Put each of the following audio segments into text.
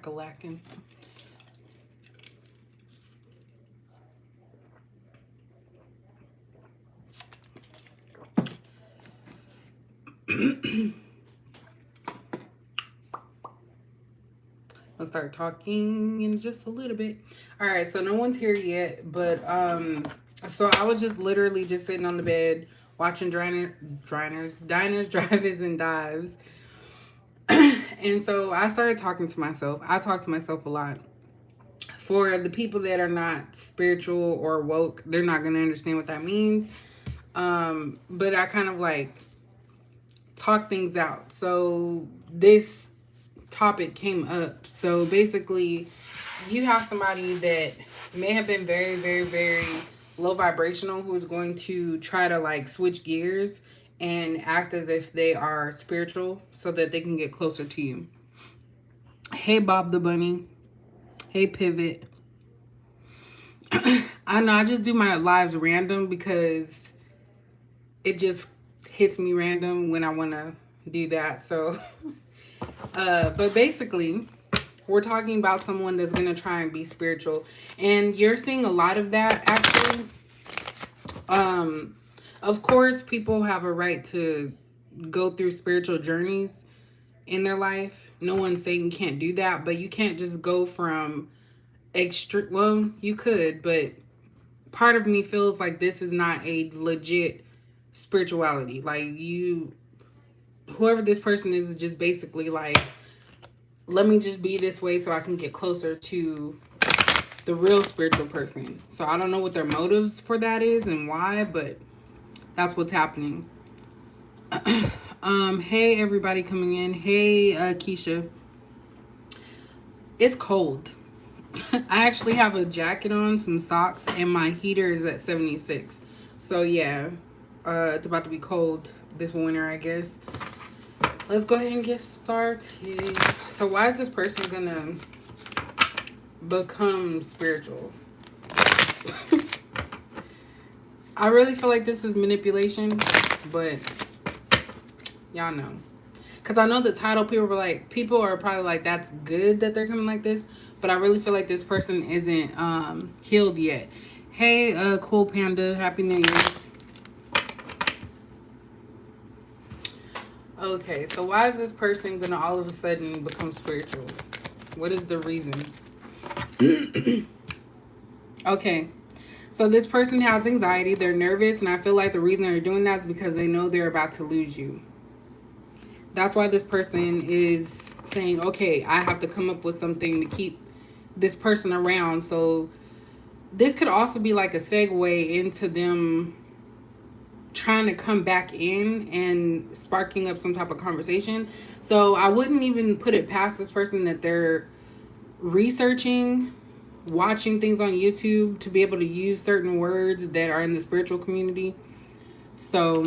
crack-a-lacking. I'll start talking in just a little bit. All right, so no one's here yet, but so I was just literally just sitting on the bed watching diners, drive-ins, and dives. And so I started talking to myself. I talk to myself a lot. For the people that are not spiritual or woke, they're not going to understand what that means. But I kind of like talk things out. So this topic came up. So basically, you have somebody that may have been very, very, very low vibrational who's going to try to like switch gears and act as if they are spiritual so that they can get closer to you. Hey, Bob the Bunny. Hey, Pivot. I know I just do my lives random because it just hits me random when I want to do that. So, but basically, we're talking about someone that's going to try and be spiritual. And you're seeing a lot of that, actually. Of course, people have a right to go through spiritual journeys in their life. No one's saying you can't do that, but you can't just go from extreme. Well, you could, but part of me feels like this is not a legit spirituality. Like whoever this person is just basically like, let me just be this way so I can get closer to the real spiritual person. So I don't know what their motives for that is and why, but that's what's happening. Hey everybody coming in. Hey Keisha. It's cold. I actually have a jacket on, some socks, and my heater is at 76. So yeah, it's about to be cold this winter, I guess. Let's go ahead and get started. So why is this person gonna become spiritual? I really feel like this is manipulation, but y'all know. Because I know the title, people are probably like, that's good that they're coming like this. But I really feel like this person isn't healed yet. Hey, Cool Panda. Happy New Year. Okay, so why is this person going to all of a sudden become spiritual? What is the reason? Okay, so this person has anxiety. They're nervous. And I feel like the reason they're doing that is because they know they're about to lose you. That's why this person is saying, okay, I have to come up with something to keep this person around. So this could also be like a segue into them trying to come back in and sparking up some type of conversation. So I wouldn't even put it past this person that they're researching, watching things on YouTube to be able to use certain words that are in the spiritual community. So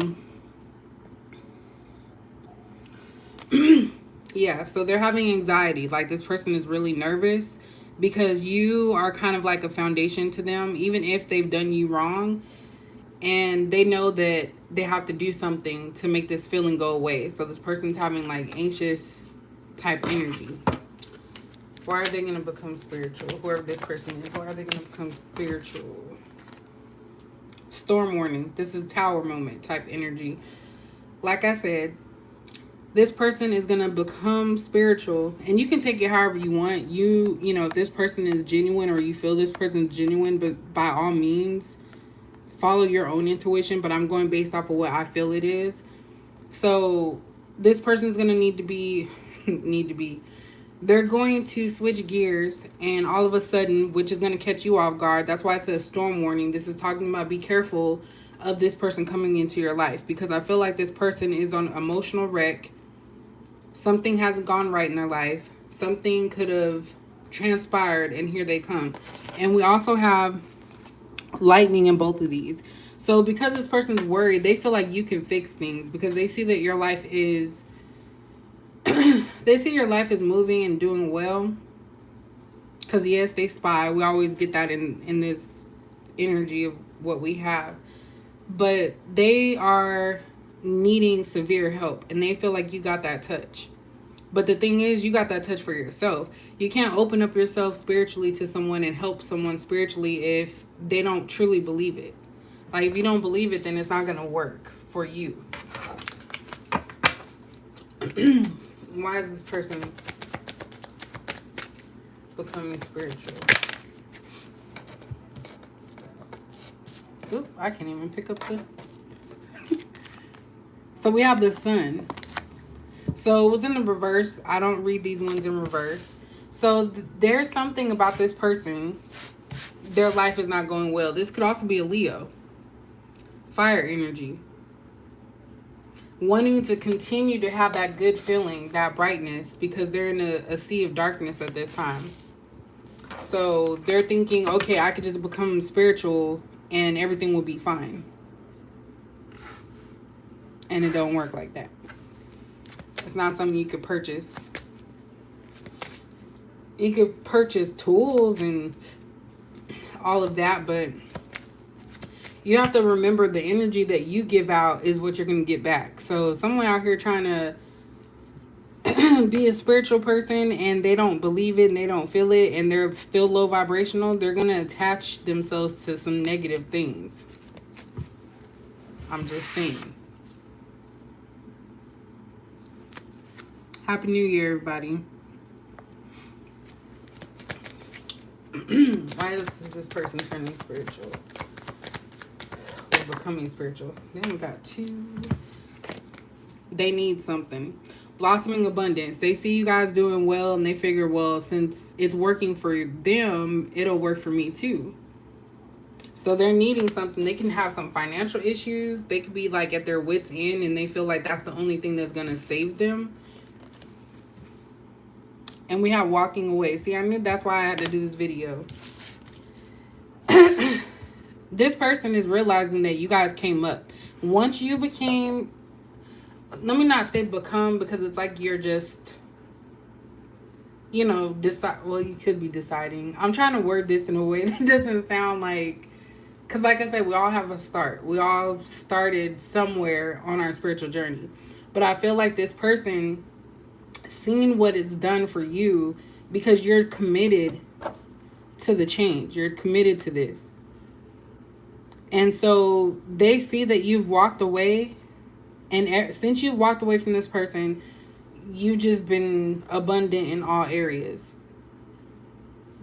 yeah, so they're having anxiety. Like this person is really nervous because you are kind of like a foundation to them, even if they've done you wrong. And they know that they have to do something to make this feeling go away. So this person's having like anxious type energy. Why are they going to become spiritual? Whoever this person is, why are they going to become spiritual? Storm warning. This is tower moment type energy. Like I said, this person is going to become spiritual, and you can take it however you want. You know, if this person is genuine or you feel this person is genuine, but by all means, follow your own intuition. But I'm going based off of what I feel it is. So this person is going to need to be, they're going to switch gears, and all of a sudden, which is going to catch you off guard. That's why it says storm warning. This is talking about be careful of this person coming into your life, because I feel like this person is on emotional wreck. Something hasn't gone right in their life. Something could have transpired, and here they come. And we also have lightning in both of these. So because this person's worried, they feel like you can fix things because they see that your life is they see your life is moving and doing well. Because yes, they spy. We always get that in this energy of what we have. But they are needing severe help, and they feel like you got that touch. But the thing is, you got that touch for yourself. You can't open up yourself spiritually to someone and help someone spiritually if they don't truly believe it. Like, if you don't believe it, then it's not going to work for you. Why is this person becoming spiritual? Oop, I can't even pick up the... So we have the sun. So it was in the reverse. I don't read these ones in reverse. So there's something about this person. Their life is not going well. This could also be a Leo. Fire energy. Wanting to continue to have that good feeling, that brightness, because they're in a sea of darkness at this time. So they're thinking, okay, I could just become spiritual and everything will be fine. And it don't work like that. It's not something you could purchase. You could purchase tools and all of that, but you have to remember the energy that you give out is what you're going to get back. So someone out here trying to be a spiritual person and they don't believe it and they don't feel it and they're still low vibrational, they're going to attach themselves to some negative things. I'm just saying. Happy New Year, everybody. Why is this person turning spiritual? Or becoming spiritual? Then we got 2. They need something. Blossoming abundance. They see you guys doing well and they figure, well, since it's working for them, it'll work for me too. So they're needing something. They can have some financial issues. They could be like at their wits' end and they feel like that's the only thing that's going to save them. And we have walking away. See, I knew that's why I had to do this video. This person is realizing that you guys came up. Once you became, let me not say become, because it's like you're just, you know, decide. Well, you could be deciding. I'm trying to word this in a way that doesn't sound like, because like I said, we all have a start. We all started somewhere on our spiritual journey. But I feel like this person seen what it's done for you because you're committed to the change. You're committed to this. And so they see that you've walked away. And since you've walked away from this person, you've just been abundant in all areas.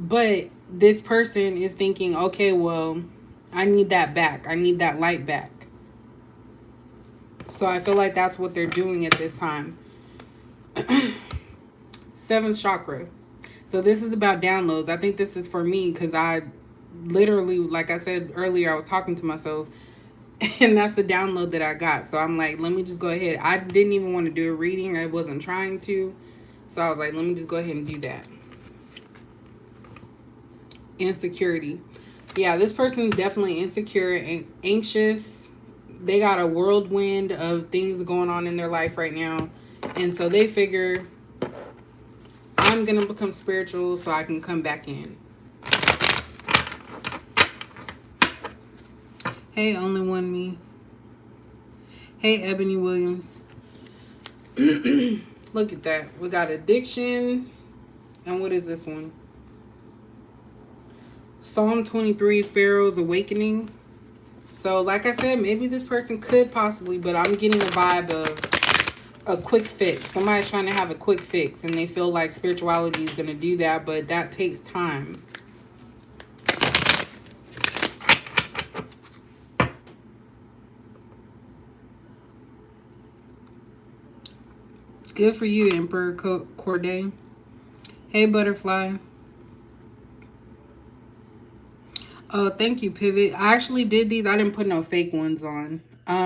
But this person is thinking, okay, well, I need that back. I need that light back. So I feel like that's what they're doing at this time. 7th chakra. So this is about downloads. I think this is for me because I literally, like I said earlier, I was talking to myself and that's the download that I got. So I'm like, let me just go ahead. I didn't even want to do a reading. I wasn't trying to. So I was like, let me just go ahead and do that. Insecurity. Yeah, this person's definitely insecure and anxious. They got a whirlwind of things going on in their life right now. And so they figure, I'm going to become spiritual so I can come back in. Hey, only one me. Hey, Ebony Williams. Look at that. We got addiction. And what is this one? Psalm 23, Pharaoh's Awakening. So, like I said, maybe this person could possibly, but I'm getting a vibe of a quick fix. Somebody's trying to have a quick fix and they feel like spirituality is going to do that, but that takes time. Good for you, Emperor Corday. Hey, Butterfly. Oh, thank you, Pivot. I actually did these. I didn't put no fake ones on.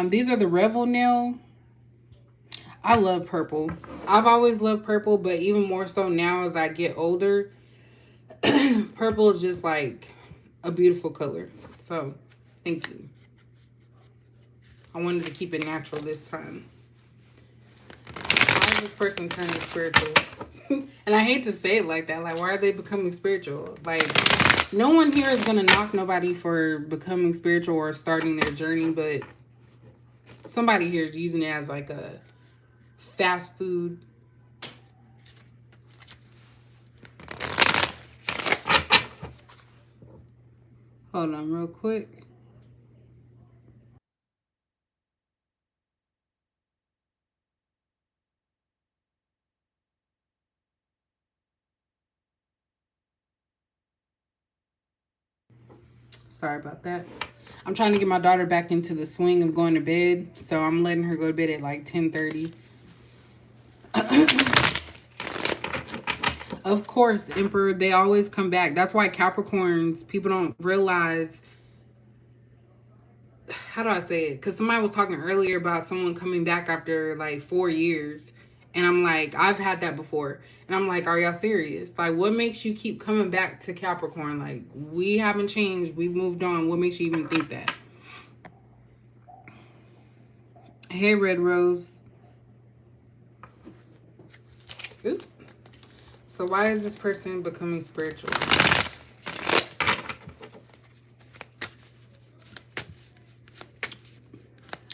These are the Revel Nail. I love purple. I've always loved purple, but even more so now as I get older, purple is just like a beautiful color. So, thank you. I wanted to keep it natural this time. Why is this person turning spiritual? And I hate to say it like that. Like, why are they becoming spiritual? Like, no one here is going to knock nobody for becoming spiritual or starting their journey, but somebody here is using it as like a fast food Hold on real quick. Sorry about that. I'm trying to get my daughter back into the swing of going to bed, so I'm letting her go to bed at like 10:30. Of course, Emperor, they always come back. That's why Capricorns, people don't realize, how do I say it? Because somebody was talking earlier about someone coming back after like 4 years. And I'm like, I've had that before. And I'm like, are y'all serious? Like, what makes you keep coming back to Capricorn? Like, we haven't changed. We've moved on. What makes you even think that? Hey, Red Rose. Ooh. So why is this person becoming spiritual?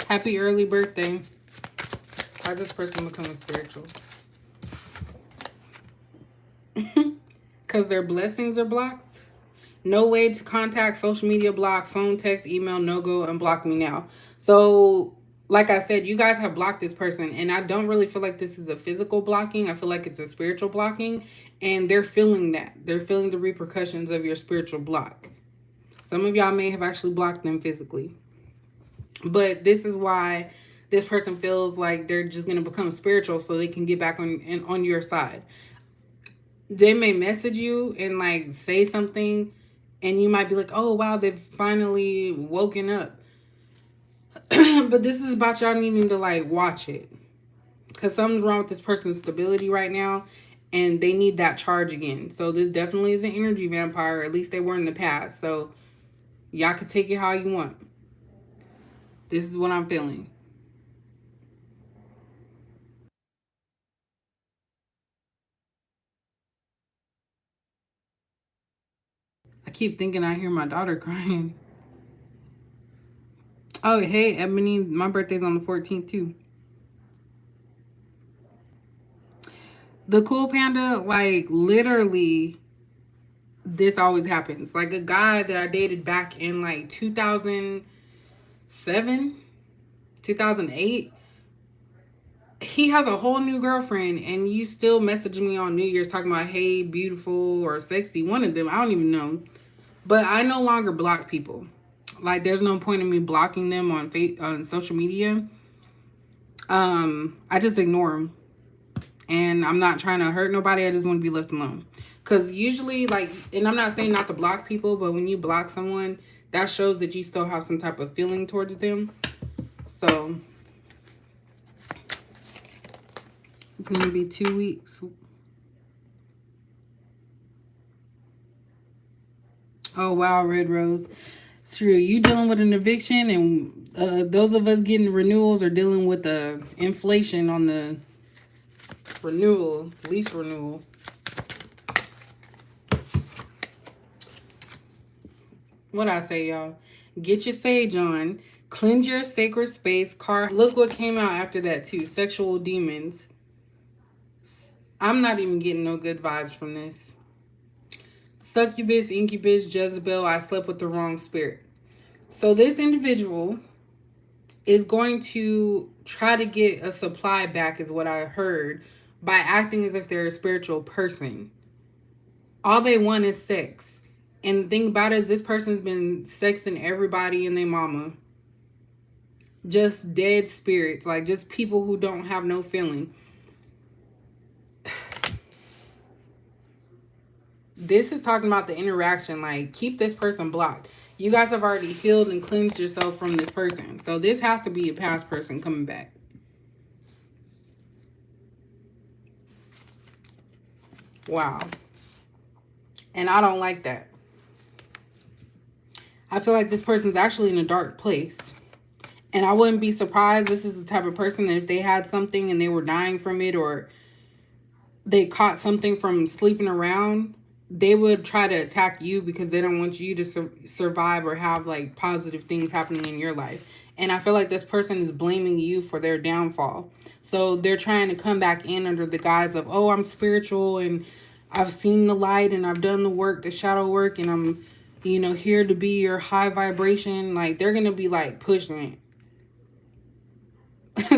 Happy early birthday. Why is this person becoming spiritual? Because their blessings are blocked. No way to contact, social media block, phone, text, email, no go, unblock me now. So, like I said, you guys have blocked this person, and I don't really feel like this is a physical blocking. I feel like it's a spiritual blocking, and they're feeling that. They're feeling the repercussions of your spiritual block. Some of y'all may have actually blocked them physically. But this is why this person feels like they're just going to become spiritual so they can get back on your side. They may message you and like say something, and you might be like, oh wow, they've finally woken up. But this is about y'all needing to like watch it, because something's wrong with this person's stability right now, and they need that charge again. So this definitely is an energy vampire. At least they were in the past. So y'all can take it how you want. This is what I'm feeling. I keep thinking I hear my daughter crying. Oh, hey, Ebony. My birthday's on the 14th, too. The cool panda, like, literally, this always happens. Like, a guy that I dated back in, like, 2007, 2008, he has a whole new girlfriend, and you still messaging me on New Year's talking about, hey, beautiful or sexy. One of them, I don't even know. But I no longer block people. Like, there's no point in me blocking them on social media. I just ignore them, and I'm not trying to hurt nobody. I just want to be left alone. Because usually, like, and I'm not saying not to block people, but when you block someone, that shows that you still have some type of feeling towards them. So it's gonna be 2 weeks. Oh wow, Red Rose. It's true. You dealing with an eviction, and those of us getting renewals are dealing with the inflation on the renewal, lease renewal. What I say, y'all? Get your sage on. Cleanse your sacred space. Look what came out after that too. Sexual demons. I'm not even getting no good vibes from this. Succubus, incubus, Jezebel. I slept with the wrong spirit. So this individual is going to try to get a supply back, is what I heard, by acting as if they're a spiritual person. All they want is sex. And the thing about it is, this person's been sexing everybody and their mama. Just dead spirits, like just people who don't have no feeling. This is talking about the interaction, like keep this person blocked. You guys have already healed and cleansed yourself from this person. So this has to be a past person coming back. Wow. And I don't like that. I feel like this person's actually in a dark place. And I wouldn't be surprised. This is the type of person that if they had something and they were dying from it, or they caught something from sleeping around, they would try to attack you because they don't want you to survive or have like positive things happening in your life. And I feel like this person is blaming you for their downfall. So they're trying to come back in under the guise of, oh, I'm spiritual and I've seen the light and I've done the work, the shadow work, and I'm you know, here to be your high vibration. Like, they're going to be like pushing it.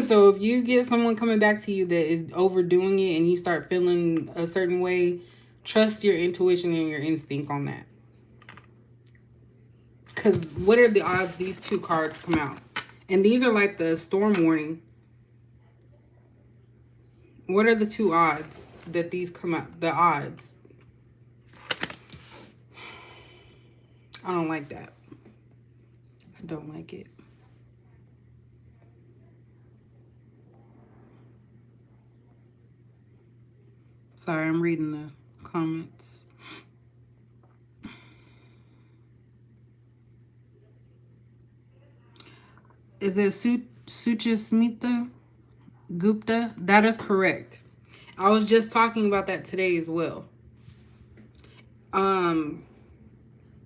So if you get someone coming back to you that is overdoing it and you start feeling a certain way, trust your intuition and your instinct on that. Because what are the odds these two cards come out? And these are like the storm warning. What are the two odds that these come out? The odds. I don't like that. I don't like it. Sorry, I'm reading the comments. Is it Suchasmita Gupta? That is correct. I was just talking about that today as well.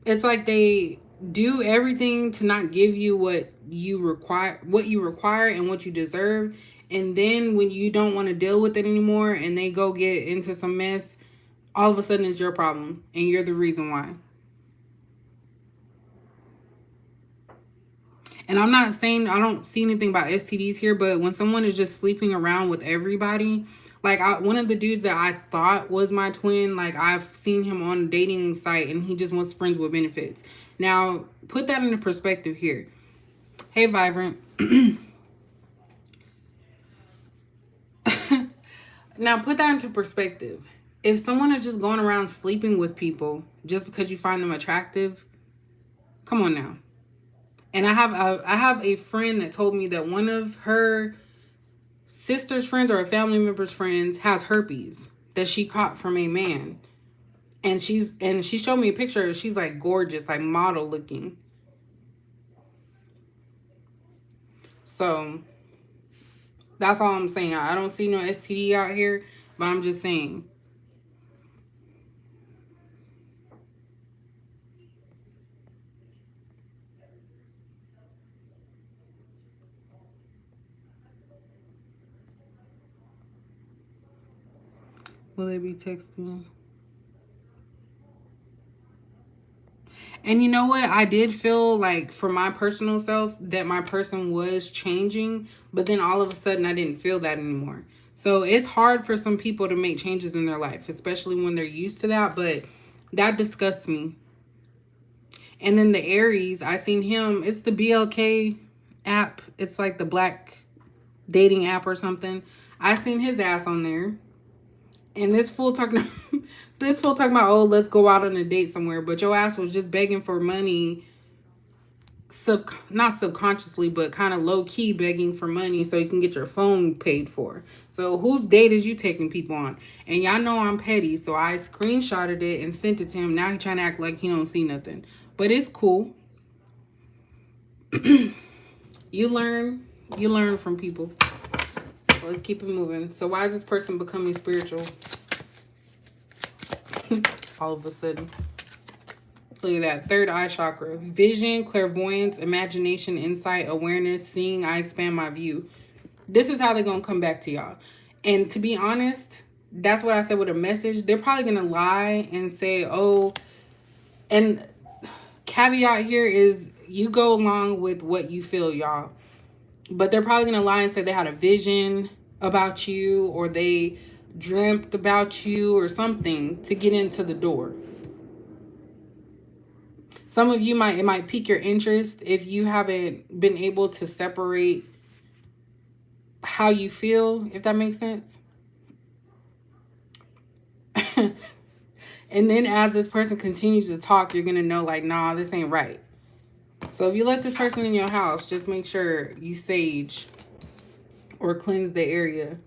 It's like they do everything to not give you what you require and what you deserve. And then when you don't want to deal with it anymore and they go get into some mess, all of a sudden it's your problem and you're the reason why. And I'm not saying I don't see anything about STDs here, but when someone is just sleeping around with everybody, like one of the dudes that I thought was my twin, like I've seen him on a dating site and he just wants friends with benefits. Now, put that into perspective here. Hey, Vibrant. Now, put that into perspective. If someone is just going around sleeping with people just because you find them attractive, come on now. And I have a friend that told me that one of her sister's friends or a family member's friends has herpes that she caught from a man. And she showed me a picture. She's like gorgeous, like model looking. So that's all I'm saying. I don't see no STD out here, but I'm just saying. Will they be texting? And you know what? I did feel like for my personal self that my person was changing, but then all of a sudden I didn't feel that anymore. So it's hard for some people to make changes in their life, especially when they're used to that, but that disgusts me. And then the Aries, I seen him, it's the BLK app. It's like the black dating app or something. I seen his ass on there. And this fool talking about, oh, let's go out on a date somewhere. But your ass was just begging for money, not subconsciously, but kind of low key begging for money so you can get your phone paid for. So whose date is you taking people on? And y'all know I'm petty, so I screenshotted it and sent it to him. Now he trying to act like he don't see nothing. But it's cool. You learn from people. Let's keep it moving. So why is this person becoming spiritual? All of a sudden. Look at that. Third eye chakra. Vision, clairvoyance, imagination, insight, awareness, seeing. I expand my view. This is how they're going to come back to y'all. And to be honest, that's what I said with a message. They're probably going to lie and say, oh, and caveat here is you go along with what you feel, y'all. But they're probably going to lie and say they had a vision about you or they dreamt about you or something to get into the door. Some of you it might pique your interest if you haven't been able to separate how you feel, if that makes sense. And then as this person continues to talk, you're going to know like, nah, this ain't right. So if you let this person in your house, just make sure you sage or cleanse the area.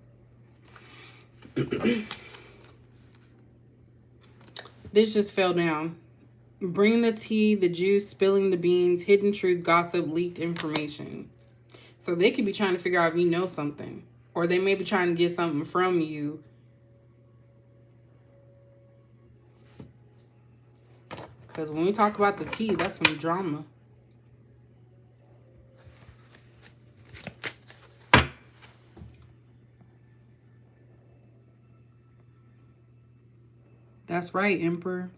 This just fell down. Bring the tea, the juice, spilling the beans, hidden truth, gossip, leaked information. So they could be trying to figure out if you know something. Or they may be trying to get something from you. Because when we talk about the tea, that's some drama. That's right, Emperor.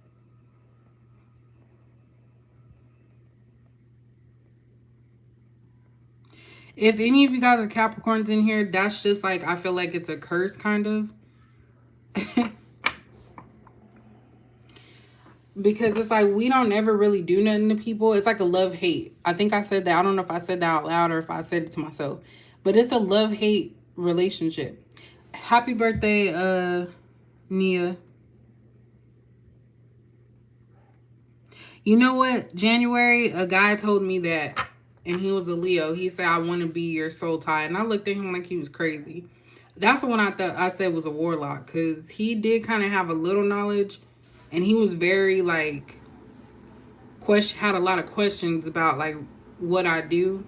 If any of you guys are Capricorns in here, that's just like, I feel like it's a curse kind of. Because it's like we don't ever really do nothing to people. It's like a love-hate. I think I said that. I don't know if I said that out loud or if I said it to myself. But it's a love-hate relationship. Happy birthday, Nia. You know what? January, a guy told me that, and he was a Leo. He said, I want to be your soul tie. And I looked at him like he was crazy. That's the one I thought I said was a warlock, because he did kind of have a little knowledge, and he was very like had a lot of questions about like what I do.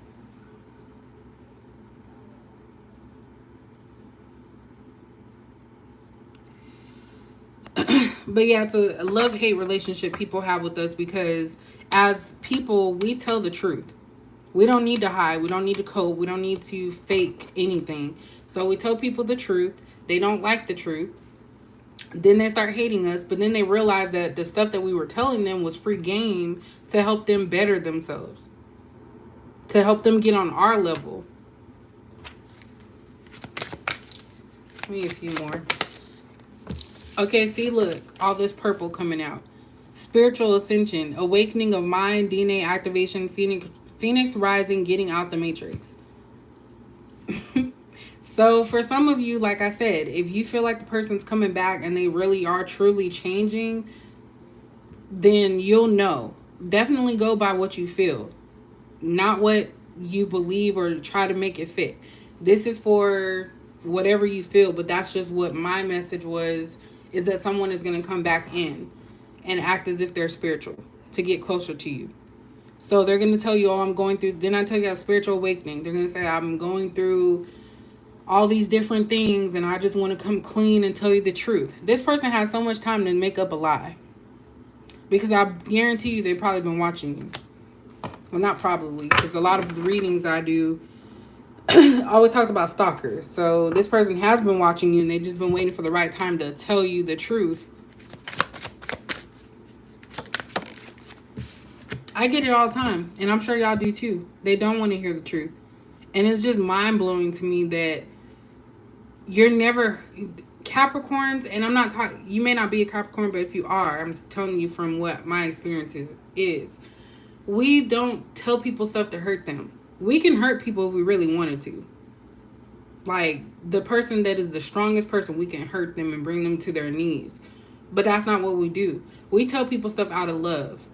But yeah, it's a love-hate relationship people have with us, because as people, we tell the truth. We don't need to hide. We don't need to cope. We don't need to fake anything. So we tell people the truth. They don't like the truth. Then they start hating us, but then they realize that the stuff that we were telling them was free game to help them better themselves, to help them get on our level. Let me a few more. Okay, see, look, all this purple coming out. Spiritual ascension, awakening of mind, DNA activation, Phoenix rising, getting out the matrix. So for some of you, like I said, if you feel like the person's coming back and they really are truly changing, then you'll know. Definitely go by what you feel, not what you believe or try to make it fit. This is for whatever you feel, but that's just what my message was, is that someone is going to come back in and act as if they're spiritual to get closer to you. So they're going to tell you, oh, I'm going through, then I tell you a spiritual awakening. They're going to say, I'm going through all these different things and I just want to come clean and tell you the truth. This person has so much time to make up a lie, because I guarantee you they've probably been watching you. Well, not probably, because a lot of the readings I do always talks about stalkers. So this person has been watching you and they've just been waiting for the right time to tell you the truth. I get it all the time, and I'm sure y'all do too. They don't want to hear the truth. And it's just mind-blowing to me that you're never Capricorns, and I'm not talking, you may not be a Capricorn, but if you are, I'm telling you from what my experience is. We don't tell people stuff to hurt them. We can hurt people if we really wanted to. Like, the person that is the strongest person, we can hurt them and bring them to their knees. But that's not what we do. We tell people stuff out of love.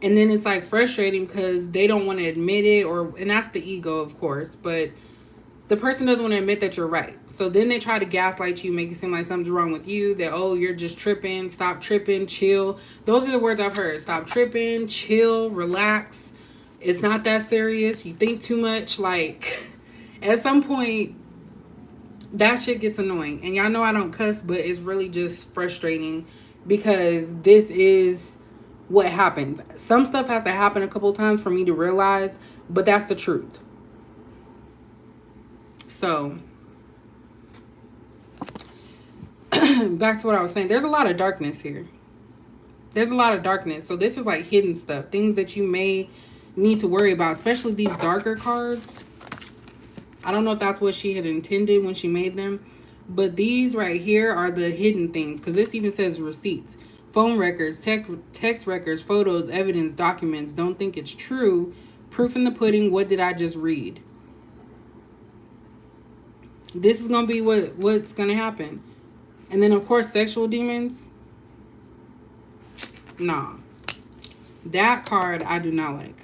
And then it's like frustrating because they don't want to admit it, and that's the ego, of course, but the person doesn't want to admit that you're right. So then they try to gaslight you, make it seem like something's wrong with you, that, oh, you're just tripping, stop tripping, chill. Those are the words I've heard. Stop tripping, chill, relax. It's not that serious. You think too much. Like, at some point, that shit gets annoying. And y'all know I don't cuss, but it's really just frustrating, because this is what happens. Some stuff has to happen a couple times for me to realize, but that's the truth. So back to what I was saying. There's a lot of darkness here. There's a lot of darkness. So this is like hidden stuff, things that you may need to worry about, especially these darker cards. I don't know if that's what she had intended when she made them, but these right here are the hidden things, because this even says receipts, phone records, text records, photos, evidence, documents. Don't think it's true. Proof in the pudding. What did I just read? This is going to be what's going to happen. And then, of course, sexual demons. Nah. That card I do not like.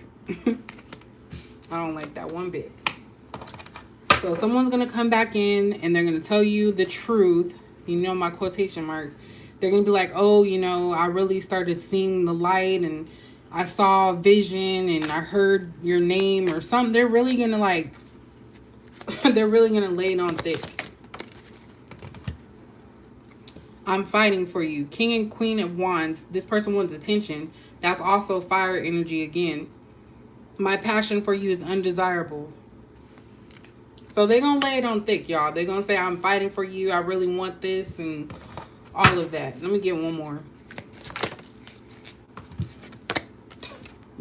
I don't like that one bit. So someone's going to come back in and they're going to tell you the truth. You know, my quotation marks. They're going to be like, oh, you know, I really started seeing the light and I saw a vision and I heard your name or something. They're really going to like, they're really going to lay it on thick. I'm fighting for you. King and Queen of Wands. This person wants attention. That's also fire energy again. My passion for you is undesirable. So they're going to lay it on thick, y'all. They're going to say, I'm fighting for you. I really want this and all of that. Let me get one more.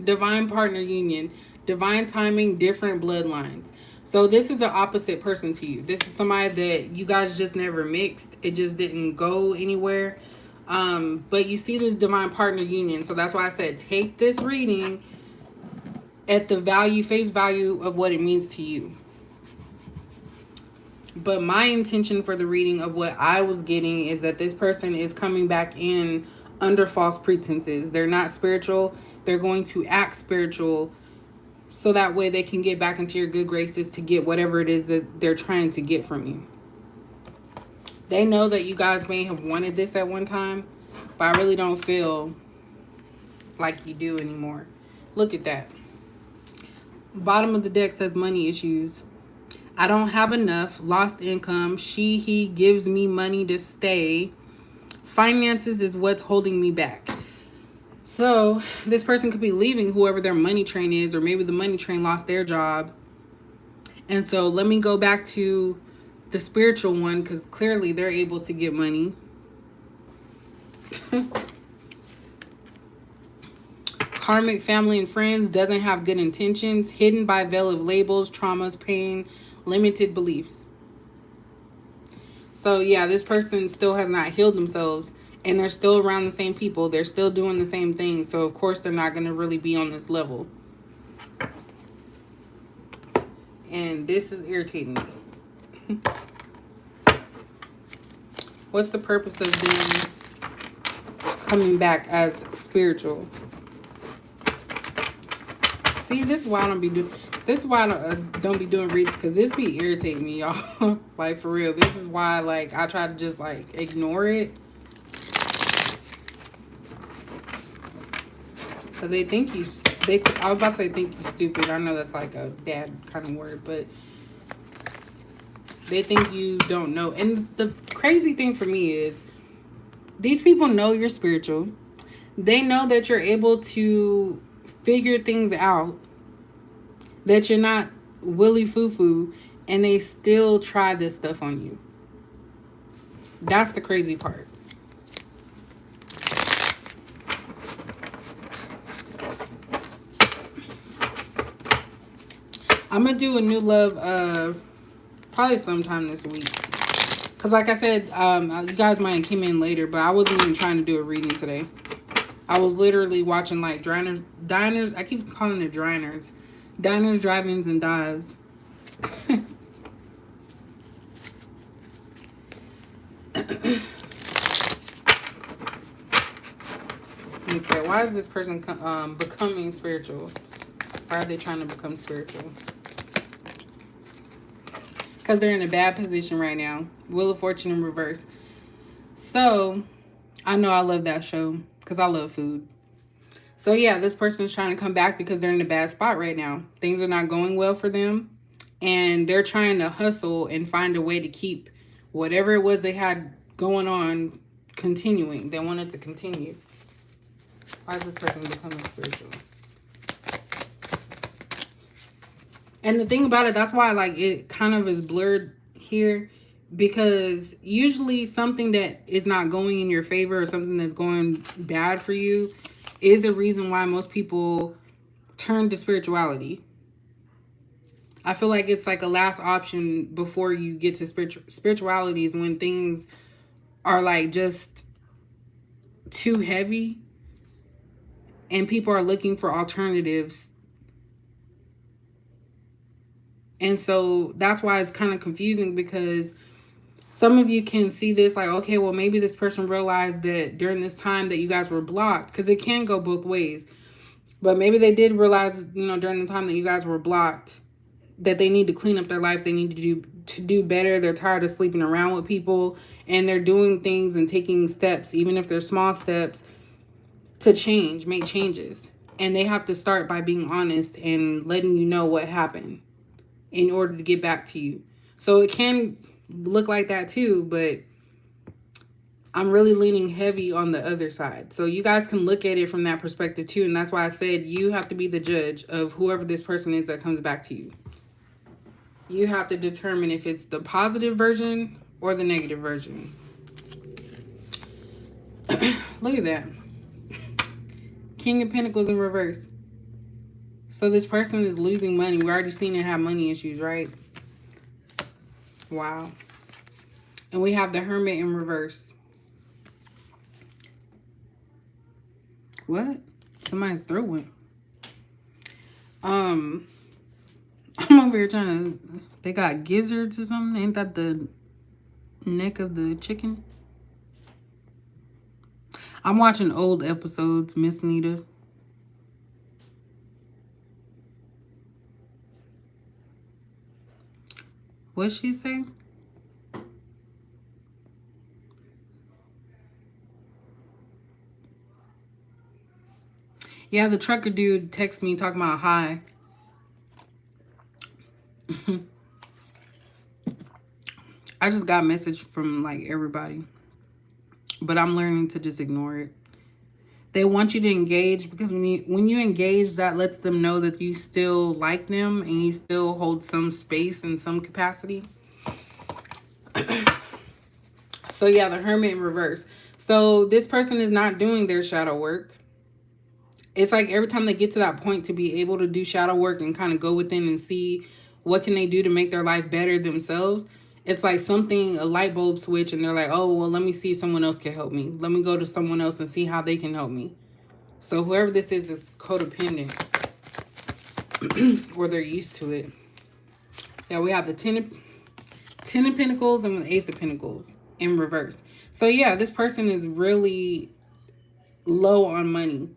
Divine partner union. divine timing, different bloodlines. So this is an opposite person to you. This is somebody that you guys just never mixed. It just didn't go anywhere. But you see this divine partner union. So that's why I said take this reading at the face value of what it means to you. But my intention for the reading of what I was getting is that this person is coming back in under false pretenses. They're not spiritual. They're going to act spiritual so that way they can get back into your good graces to get whatever it is that they're trying to get from you. They know that you guys may have wanted this at one time, but I really don't feel like you do anymore. Look at that. Bottom of the deck says money issues. I don't have enough. Lost income. He gives me money to stay. Finances is what's holding me back. So this person could be leaving whoever their money train is, or maybe the money train lost their job. And so let me go back to the spiritual one, because clearly they're able to get money. Karmic family and friends, doesn't have good intentions, hidden by veil of labels, traumas, pain, limited beliefs. So yeah, this person still has not healed themselves, and they're still around the same people. They're still doing the same thing. So of course they're not going to really be on this level. And this is irritating me. What's the purpose of them coming back as spiritual? See, this is why I don't be doing. This is why I don't be doing reads, because this be irritating me, y'all. Like, for real. This is why, like, I try to just, like, ignore it. Because they think you... I was about to say think you stupid. I know that's, like, a bad kind of word, but... They think you don't know. And the crazy thing for me is... These people know you're spiritual. They know that you're able to figure things out, that you're not willy foo-foo, and they still try this stuff on you. That's the crazy part. I'm gonna do a new love probably sometime this week, because like I said, you guys might have came in later, but I wasn't even trying to do a reading today. I was literally watching like diners. I keep calling it diners, drive-ins, and dives. Okay, why is this person becoming spiritual? Why are they trying to become spiritual? Because they're in a bad position right now. Wheel of Fortune in reverse. So, I know I love that show because I love food. So, yeah, this person's trying to come back because they're in a bad spot right now. Things are not going well for them. And they're trying to hustle and find a way to keep whatever it was they had going on continuing. They want it to continue. Why is this person becoming spiritual? And the thing about it, that's why like it kind of is blurred here, because usually something that is not going in your favor or something that's going bad for you is a reason why most people turn to spirituality. I feel like it's like a last option before you get to spirituality is when things are like just too heavy and people are looking for alternatives. And so that's why it's kind of confusing, because some of you can see this like, okay, well, maybe this person realized that during this time that you guys were blocked, because it can go both ways. But maybe they did realize, you know, during the time that you guys were blocked, that they need to clean up their life. They need to do better. They're tired of sleeping around with people, and they're doing things and taking steps, even if they're small steps, to change, make changes. And they have to start by being honest and letting you know what happened in order to get back to you. So it can look like that too, but I'm really leaning heavy on the other side. So you guys can look at it from that perspective too. And that's why I said you have to be the judge of whoever this person is that comes back to you. You have to determine if it's the positive version or the negative version. Look at that. King of Pentacles in reverse. So this person is losing money. We already seen it have money issues, right? Wow. And we have the Hermit in reverse. What? Somebody's throat went. I'm over here trying to... They got gizzards or something. Ain't that the neck of the chicken? I'm watching old episodes, Miss Nita. What'd she say? Yeah, the trucker dude texted me talking about hi. I just got a message from like everybody. But I'm learning to just ignore it. They want you to engage because when you engage, that lets them know that you still like them and you still hold some space in some capacity. So yeah, the Hermit in reverse. So this person is not doing their shadow work. It's like every time they get to that point to be able to do shadow work and kind of go within and see what can they do to make their life better themselves, it's like something, a light bulb switch, and they're like, oh, well, let me see if someone else can help me. Let me go to someone else and see how they can help me. So whoever this is codependent or they're used to it. Yeah, we have the Ten of Pentacles and the Ace of Pentacles in reverse. So yeah, this person is really low on money.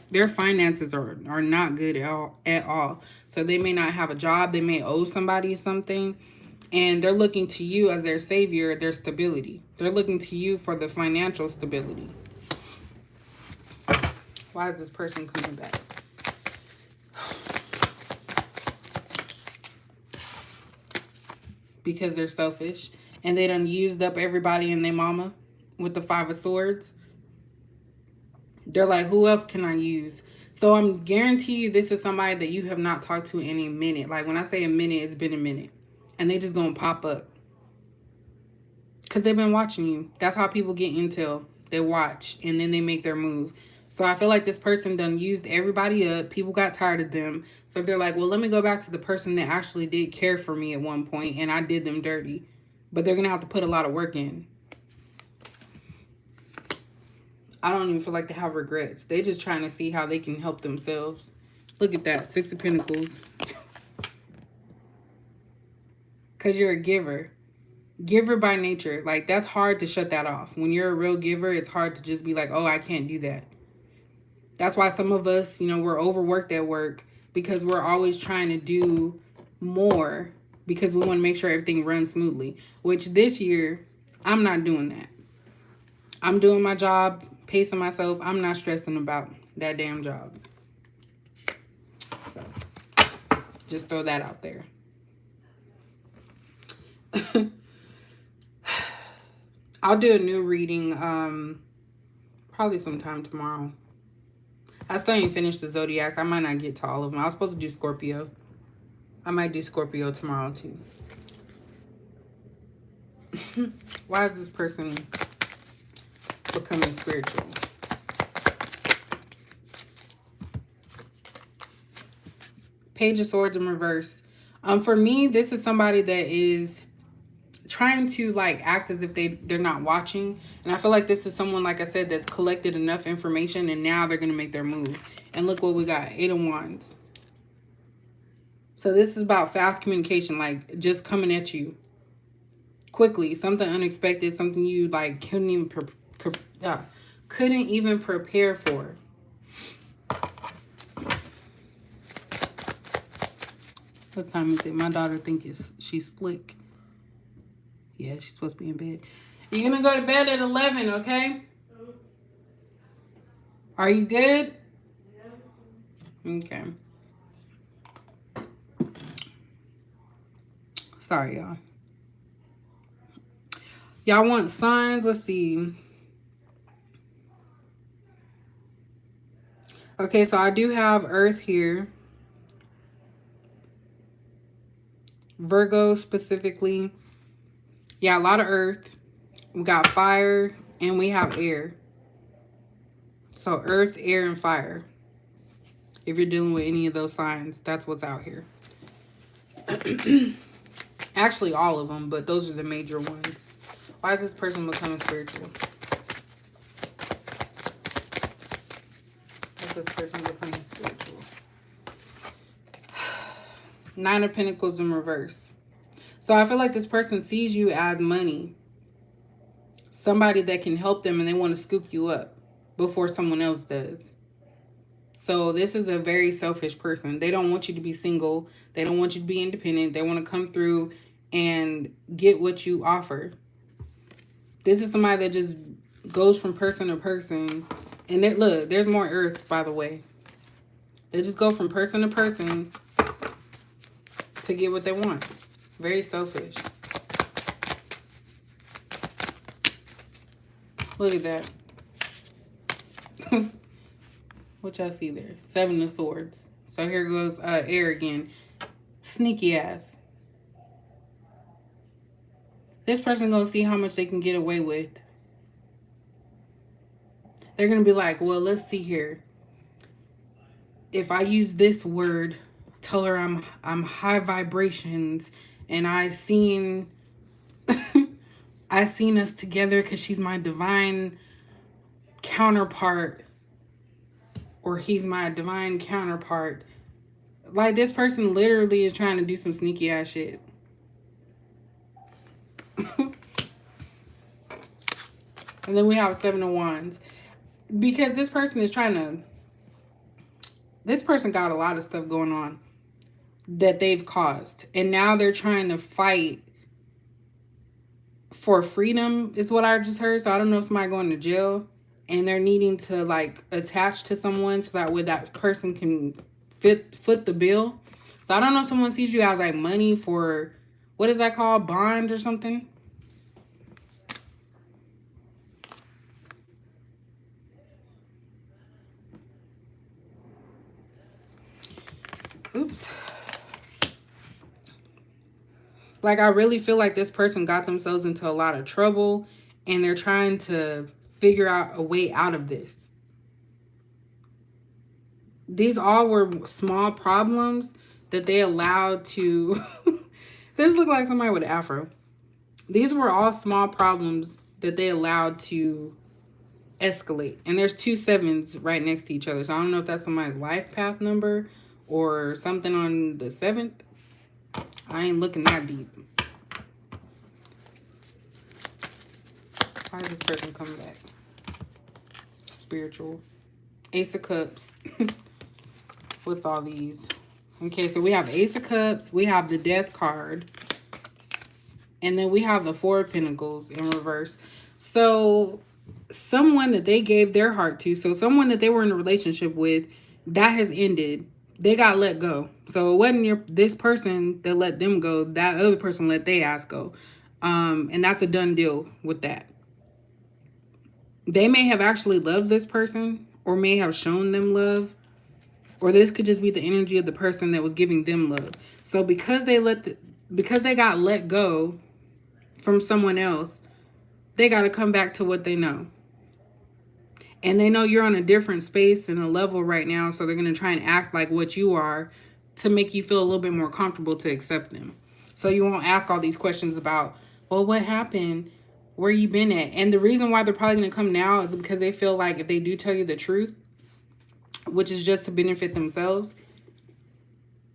Their finances are not good at all. So they may not have a job. They may owe somebody something. And they're looking to you as their savior, their stability. They're looking to you for the financial stability. Why is this person coming back? Because they're selfish. And they done used up everybody and their mama with the Five of Swords. They're like, who else can I use? So I'm guarantee you this is somebody that you have not talked to in a minute. Like when I say a minute, it's been a minute. And they just gonna pop up. Because they've been watching you. That's how people get intel. They watch and then they make their move. So I feel like this person done used everybody up. People got tired of them. So they're like, well, let me go back to the person that actually did care for me at one point and I did them dirty. But they're going to have to put a lot of work in. I don't even feel like they have regrets. They just trying to see how they can help themselves. Look at that. Six of Pentacles. Because you're a giver. Giver by nature. Like, that's hard to shut that off. When you're a real giver, it's hard to just be like, oh, I can't do that. That's why some of us, you know, we're overworked at work. Because we're always trying to do more. Because we want to make sure everything runs smoothly. Which this year, I'm not doing that. I'm doing my job, pacing myself. I'm not stressing about that damn job. So, just throw that out there. I'll do a new reading probably sometime tomorrow. I still ain't finished the zodiacs. I might not get to all of them. I was supposed to do Scorpio. I might do Scorpio tomorrow too. Why is this person becoming spiritual? Page of Swords in reverse. For me, this is somebody that is trying to like act as if they're not watching. And I feel like this is someone, like I said, that's collected enough information and now they're going to make their move. And look what we got. 8 of Wands. So this is about fast communication, like just coming at you quickly. Something unexpected, something you like couldn't even prepare for. What time is it? My daughter thinks she's slick. Yeah, she's supposed to be in bed. You're going to go to bed at 11, okay? Are you good? Okay. Sorry, y'all. Y'all want signs? Let's see. Okay, so I do have Earth here. Virgo specifically. Yeah, a lot of Earth. We got fire and we have air. So Earth, air, and fire. If you're dealing with any of those signs, that's what's out here. Actually, all of them, but those are the major ones. Why is this person becoming spiritual? Why is this person becoming spiritual? Nine of Pentacles in reverse. So I feel like this person sees you as money. Somebody that can help them, and they want to scoop you up before someone else does. So this is a very selfish person. They don't want you to be single. They don't want you to be independent. They want to come through and get what you offer. This is somebody that just goes from person to person. And look, there's more earth, by the way. They just go from person to person to get what they want. Very selfish. Look at that. What y'all see there? Seven of Swords. So here goes air again. Sneaky ass. This person gonna see how much they can get away with. They're gonna be like, well, let's see here. If I use this word, tell her I'm high vibrations, and I seen us together because she's my divine counterpart, or he's my divine counterpart. Like, this person literally is trying to do some sneaky ass shit. And then we have Seven of Wands. Because this person is trying to... This person got a lot of stuff going on that they've caused. And now they're trying to fight for freedom, is what I just heard. So I don't know if somebody going to jail. And they're needing to, like, attach to someone so that way that person can foot the bill. So I don't know if someone sees you as, like, money for... What is that called? Bond or something? Oops. Like, I really feel like this person got themselves into a lot of trouble, and they're trying to figure out a way out of this. These all were small problems that they allowed to... This looked like somebody with an afro. These were all small problems that they allowed to escalate. And there's two sevens right next to each other. So I don't know if that's somebody's life path number or something on the 7th. I ain't looking that deep. Why is this person coming back? Spiritual. Ace of Cups. What's all these? Okay, so we have Ace of Cups. We have the Death card. And then we have the Four of Pentacles in reverse. So someone that they gave their heart to, so someone that they were in a relationship with, that has ended. They got let go. So it wasn't this person that let them go. That other person let their ass go. And that's a done deal with that. They may have actually loved this person, or may have shown them love. Or this could just be the energy of the person that was giving them love. So because they got let go from someone else, they got to come back to what they know. And they know you're on a different space and a level right now, so they're going to try and act like what you are to make you feel a little bit more comfortable to accept them. So you won't ask all these questions about, well, what happened? Where you been at? And the reason why they're probably going to come now is because they feel like if they do tell you the truth, which is just to benefit themselves,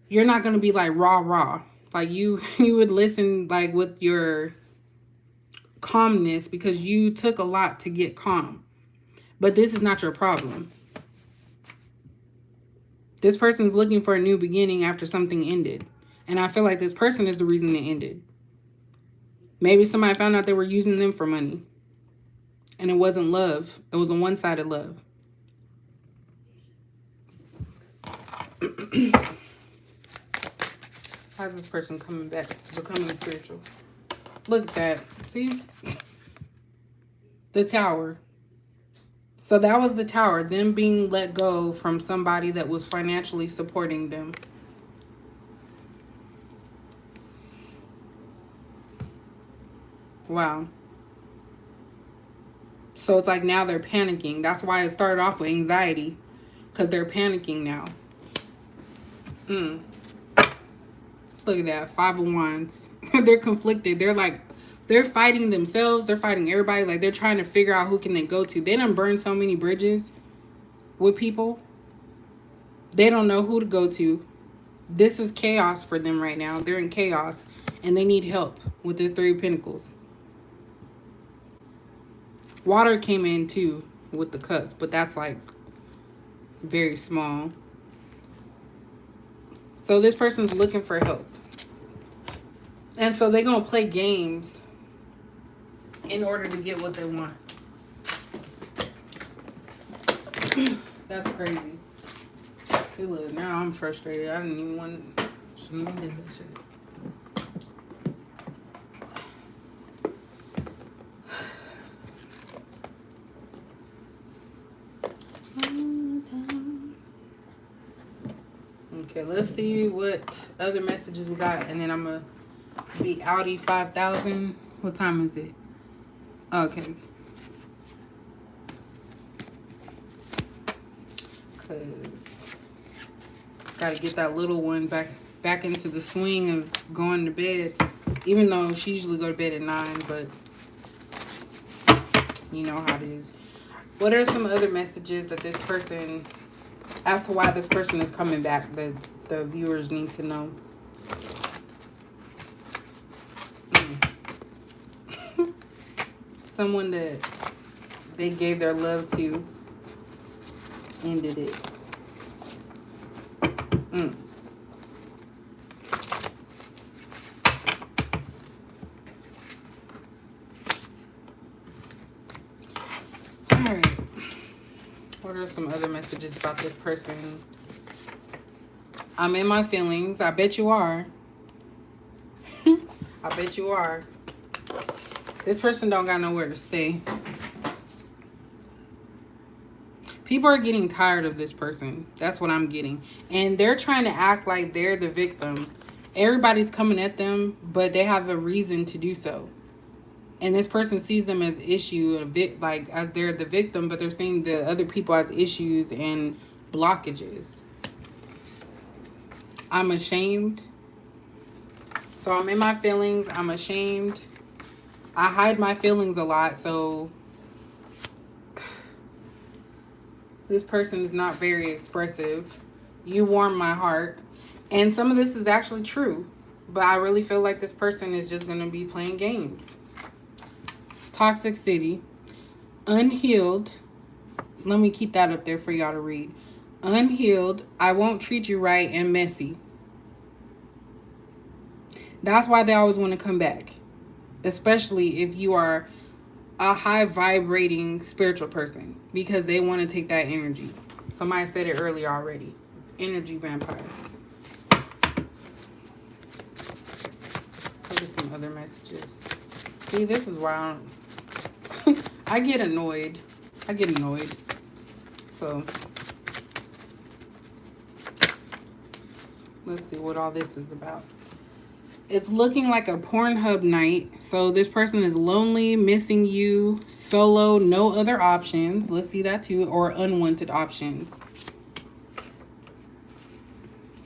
you're not going to be like rah. Like you would listen like with your calmness, because you took a lot to get calm. But this is not your problem. This person's looking for a new beginning after something ended. And I feel like this person is the reason it ended. Maybe somebody found out they were using them for money. And it wasn't love. It was a one-sided love. How's this person coming back, becoming spiritual? Look at that. See? The Tower. So that was the Tower. Them being let go from somebody that was financially supporting them. Wow. So it's like now they're panicking. That's why it started off with anxiety. Because they're panicking now. Look at that. 5 of Wands. They're conflicted. They're fighting themselves. They're fighting everybody. Like, they're trying to figure out who can they go to. They done burned so many bridges with people. They don't know who to go to. This is chaos for them right now. They're in chaos. And they need help with this 3 of Pentacles. Water came in too with the cups. But that's like very small. So this person's looking for help. And so they're going to play games in order to get what they want. That's crazy. See, look, now I'm frustrated. I didn't even want to... Shouldn't even do that shit. Okay, let's see what other messages we got. And then I'm going to be Audi 5000. What time is it? Okay. Because got to get that little one back into the swing of going to bed. Even though she usually go to bed at 9. But you know how it is. What are some other messages that this person... As to why this person is coming back, that the viewers need to know. Someone that they gave their love to ended it. All right. What are some other messages about this person? I'm in my feelings. I bet you are. I bet you are. This person don't got nowhere to stay. People are getting tired of this person. That's what I'm getting. And they're trying to act like they're the victim. Everybody's coming at them, but they have a reason to do so. And this person sees them as issue, a bit like as they're the victim, but they're seeing the other people as issues and blockages. I'm ashamed. So I'm in my feelings. I'm ashamed. I hide my feelings a lot. So this person is not very expressive. You warm my heart. And some of this is actually true. But I really feel like this person is just going to be playing games. Toxic City. Unhealed. Let me keep that up there for y'all to read. Unhealed. I won't treat you right, and messy. That's why they always want to come back. Especially if you are a high vibrating spiritual person. Because they want to take that energy. Somebody said it earlier already. Energy vampire. What are some other messages? See, this is why I don't... I get annoyed. So, let's see what all this is about. It's looking like a Pornhub night. So, this person is lonely, missing you, solo, no other options. Let's see that too. Or unwanted options.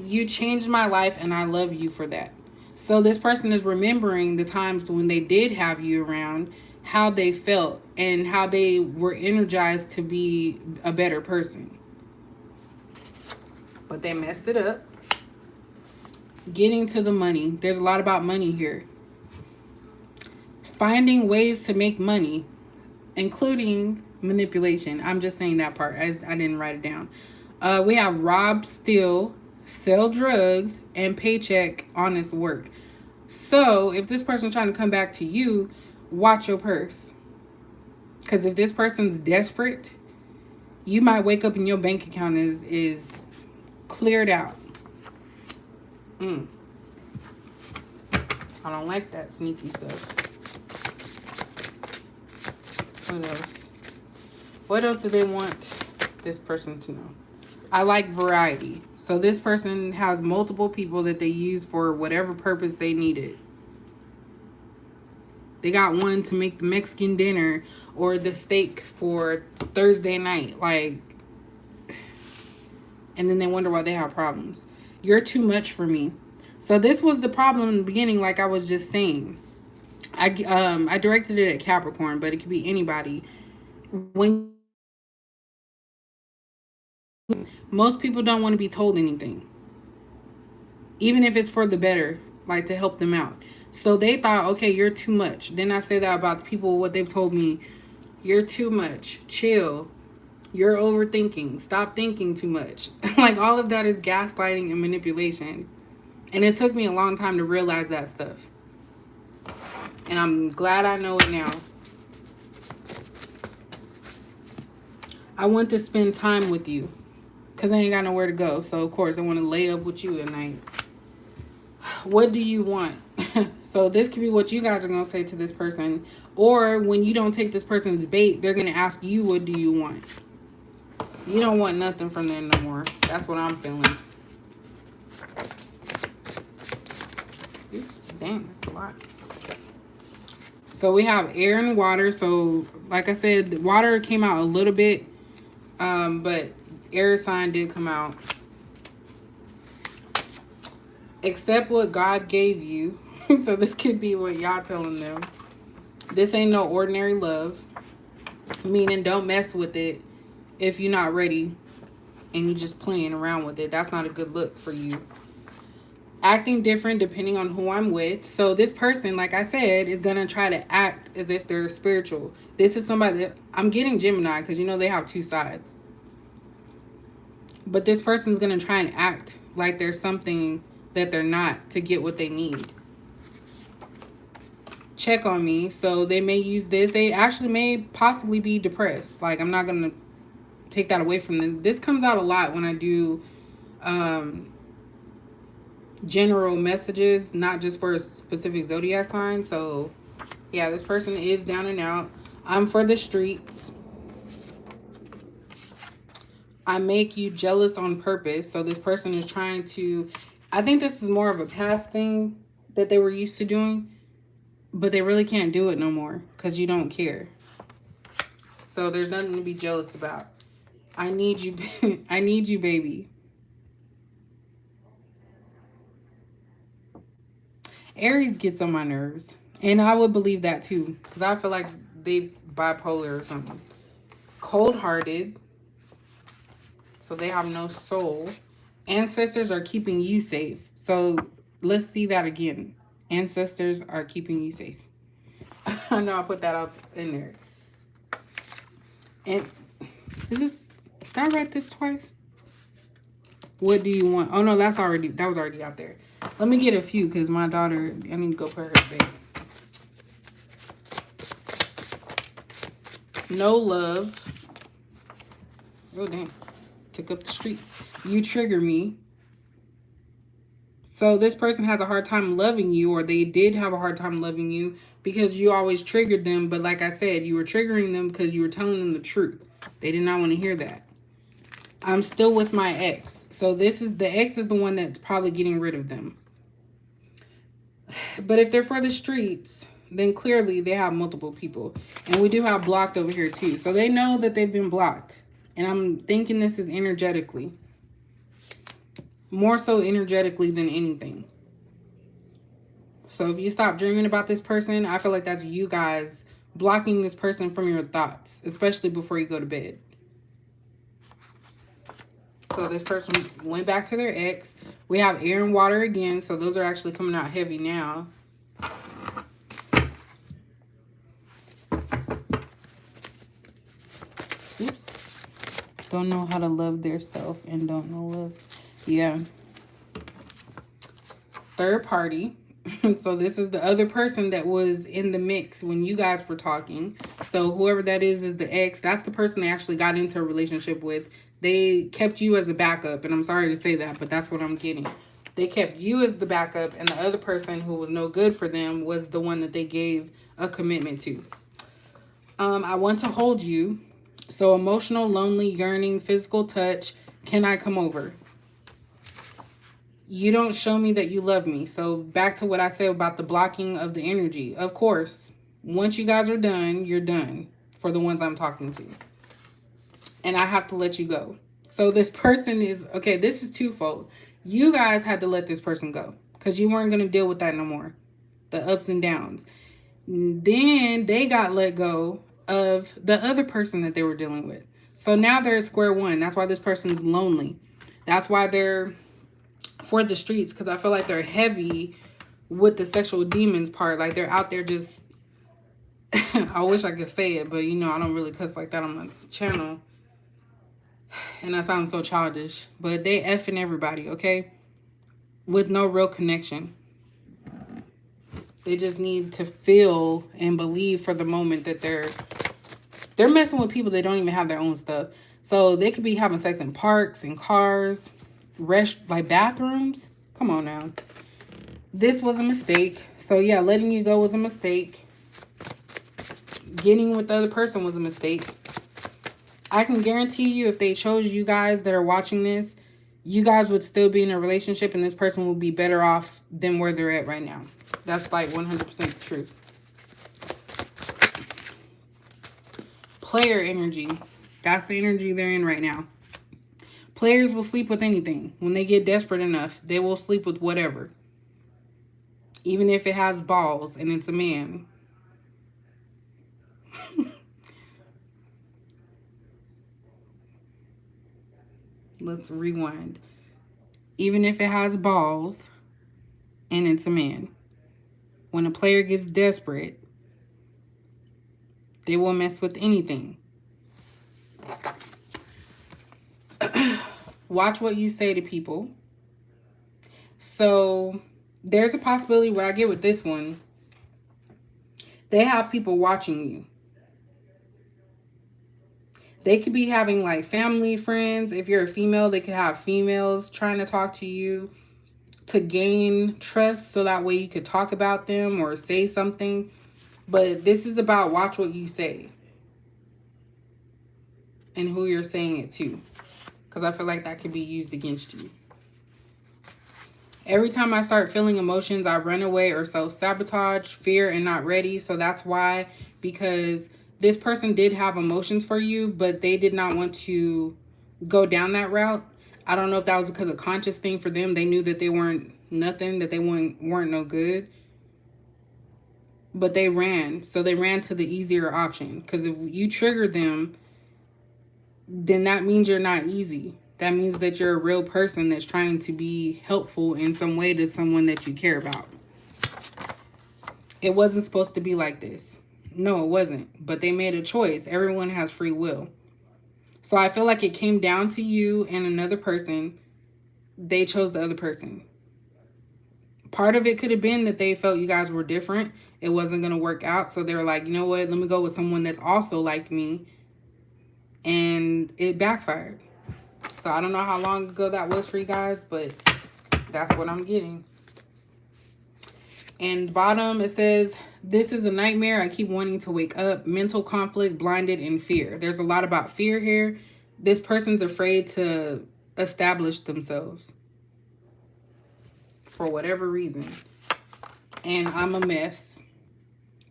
You changed my life and I love you for that. So, this person is remembering the times when they did have you around, how they felt and how they were energized to be a better person. But they messed it up. Getting to the money. There's a lot about money here. Finding ways to make money, including manipulation. I'm just saying that part. I didn't write it down. We have rob, steal, sell drugs, and paycheck honest work. So if this person's trying to come back to you, watch your purse. Because if this person's desperate, you might wake up and your bank account is cleared out. I don't like that sneaky stuff. What else? What else do they want this person to know? I like variety. So this person has multiple people that they use for whatever purpose they need it. They got one to make the Mexican dinner or the steak for Thursday night. Like, and then they wonder why they have problems. You're too much for me. So this was the problem in the beginning, like I was just saying. I directed it at Capricorn, but it could be anybody. When most people don't want to be told anything, even if it's for the better, like to help them out. So they thought, okay, you're too much. Then I say that about people, what they've told me. You're too much. Chill. You're overthinking. Stop thinking too much. Like all of that is gaslighting and manipulation. And it took me a long time to realize that stuff. And I'm glad I know it now. I want to spend time with you because I ain't got nowhere to go. So, of course, I want to lay up with you at night. What do you want? So this could be what you guys are going to say to this person. Or when you don't take this person's bait, they're going to ask you, what do you want? You don't want nothing from them no more. That's what I'm feeling. Oops, damn, that's a lot. So we have air and water. So like I said, water came out a little bit. But air sign did come out. Accept what God gave you. So this could be what y'all telling them. This ain't no ordinary love. Meaning don't mess with it if you're not ready and you just playing around with it. That's not a good look for you. Acting different depending on who I'm with. So this person, like I said, is going to try to act as if they're spiritual. This is somebody that I'm getting Gemini because, you know, they have two sides. But this person's going to try and act like there's something that they're not to get what they need. Check on me. So they may use this. They actually may possibly be depressed. Like, I'm not going to take that away from them. This comes out a lot when I do general messages, not just for a specific zodiac sign. So, yeah, this person is down and out. I'm for the streets. I make you jealous on purpose. So this person is trying to, I think this is more of a past thing that they were used to doing, but they really can't do it no more because you don't care. So there's nothing to be jealous about. I need you. I need you, baby. Aries gets on my nerves. And I would believe that too, because I feel like they bipolar or something. Cold-hearted. So they have no soul. Ancestors are keeping you safe. So let's see that again. Ancestors are keeping you safe. I know I put that up in there. And is this, did I write this twice? What do you want? Oh no, that was already out there. Let me get a few because my daughter, I need to go for her bed. No love. Oh damn. Took up the streets. You trigger me. So this person has a hard time loving you, or they did have a hard time loving you because you always triggered them. But like I said, you were triggering them because you were telling them the truth. They did not want to hear that. I'm still with my ex. So this is, the ex is the one that's probably getting rid of them. But if they're for the streets, then clearly they have multiple people. And we do have blocked over here too. So they know that they've been blocked. And I'm thinking this is energetically. More so energetically than anything. So if you stop dreaming about this person, I feel like that's you guys blocking this person from your thoughts, especially before you go to bed. So this person went back to their ex. We have air and water again. So those are actually coming out heavy now. Oops. Don't know how to love their self and don't know love. Yeah. Third party. So this is the other person that was in the mix when you guys were talking. So whoever that is the ex. That's the person they actually got into a relationship with. They kept you as a backup. And I'm sorry to say that, but that's what I'm getting. They kept you as the backup. And the other person who was no good for them was the one that they gave a commitment to. I want to hold you. So emotional, lonely, yearning, physical touch. Can I come over? You don't show me that you love me. So back to what I said about the blocking of the energy. Of course, once you guys are done, you're done for the ones I'm talking to. And I have to let you go. So this person is, okay, this is twofold. You guys had to let this person go because you weren't going to deal with that no more. The ups and downs. Then they got let go of the other person that they were dealing with. So now they're at square one. That's why this person's lonely. That's why they're for the streets, because I feel like they're heavy with the sexual demons part. Like they're out there just I wish I could say it, but you know I don't really cuss like that on my channel. And that sounds so childish. But they effing everybody, okay? With no real connection. They just need to feel and believe for the moment that they're messing with people that don't even have their own stuff. So they could be having sex in parks and cars, like bathrooms. Come on now. This was a mistake. So yeah, letting you go was a mistake. Getting with the other person was a mistake. I can guarantee you if they chose you guys that are watching this, you guys would still be in a relationship and this person would be better off than where they're at right now. That's like 100% the truth. Player energy. That's the energy they're in right now. Players will sleep with anything. When they get desperate enough, they will sleep with whatever. Even if it has balls and it's a man. Let's rewind. Even if it has balls and it's a man. When a player gets desperate, they will mess with anything. Watch what you say to people. So there's a possibility what I get with this one. They have people watching you. They could be having like family, friends. If you're a female, they could have females trying to talk to you to gain trust so that way you could talk about them or say something. But this is about watch what you say and who you're saying it to, because I feel like that could be used against you. Every time I start feeling emotions, I run away or self-sabotage, fear, and not ready. So that's why, because this person did have emotions for you, but they did not want to go down that route. I don't know if that was because of conscious thing for them. They knew that they weren't nothing, that they weren't no good. But they ran. So they ran to the easier option. Because if you trigger them, then that means you're not easy. That means that you're a real person that's trying to be helpful in some way to someone that you care about. It wasn't supposed to be like this. No, it wasn't. But they made a choice. Everyone has free will. So I feel like it came down to you and another person. They chose the other person. Part of it could have been that they felt you guys were different. It wasn't going to work out. So they were like, you know what? Let me go with someone that's also like me. And it backfired. So I don't know how long ago that was for you guys, but that's what I'm getting. And bottom, it says, this is a nightmare. I keep wanting to wake up. Mental conflict, blinded, and fear. There's a lot about fear here. This person's afraid to establish themselves for whatever reason. And I'm a mess.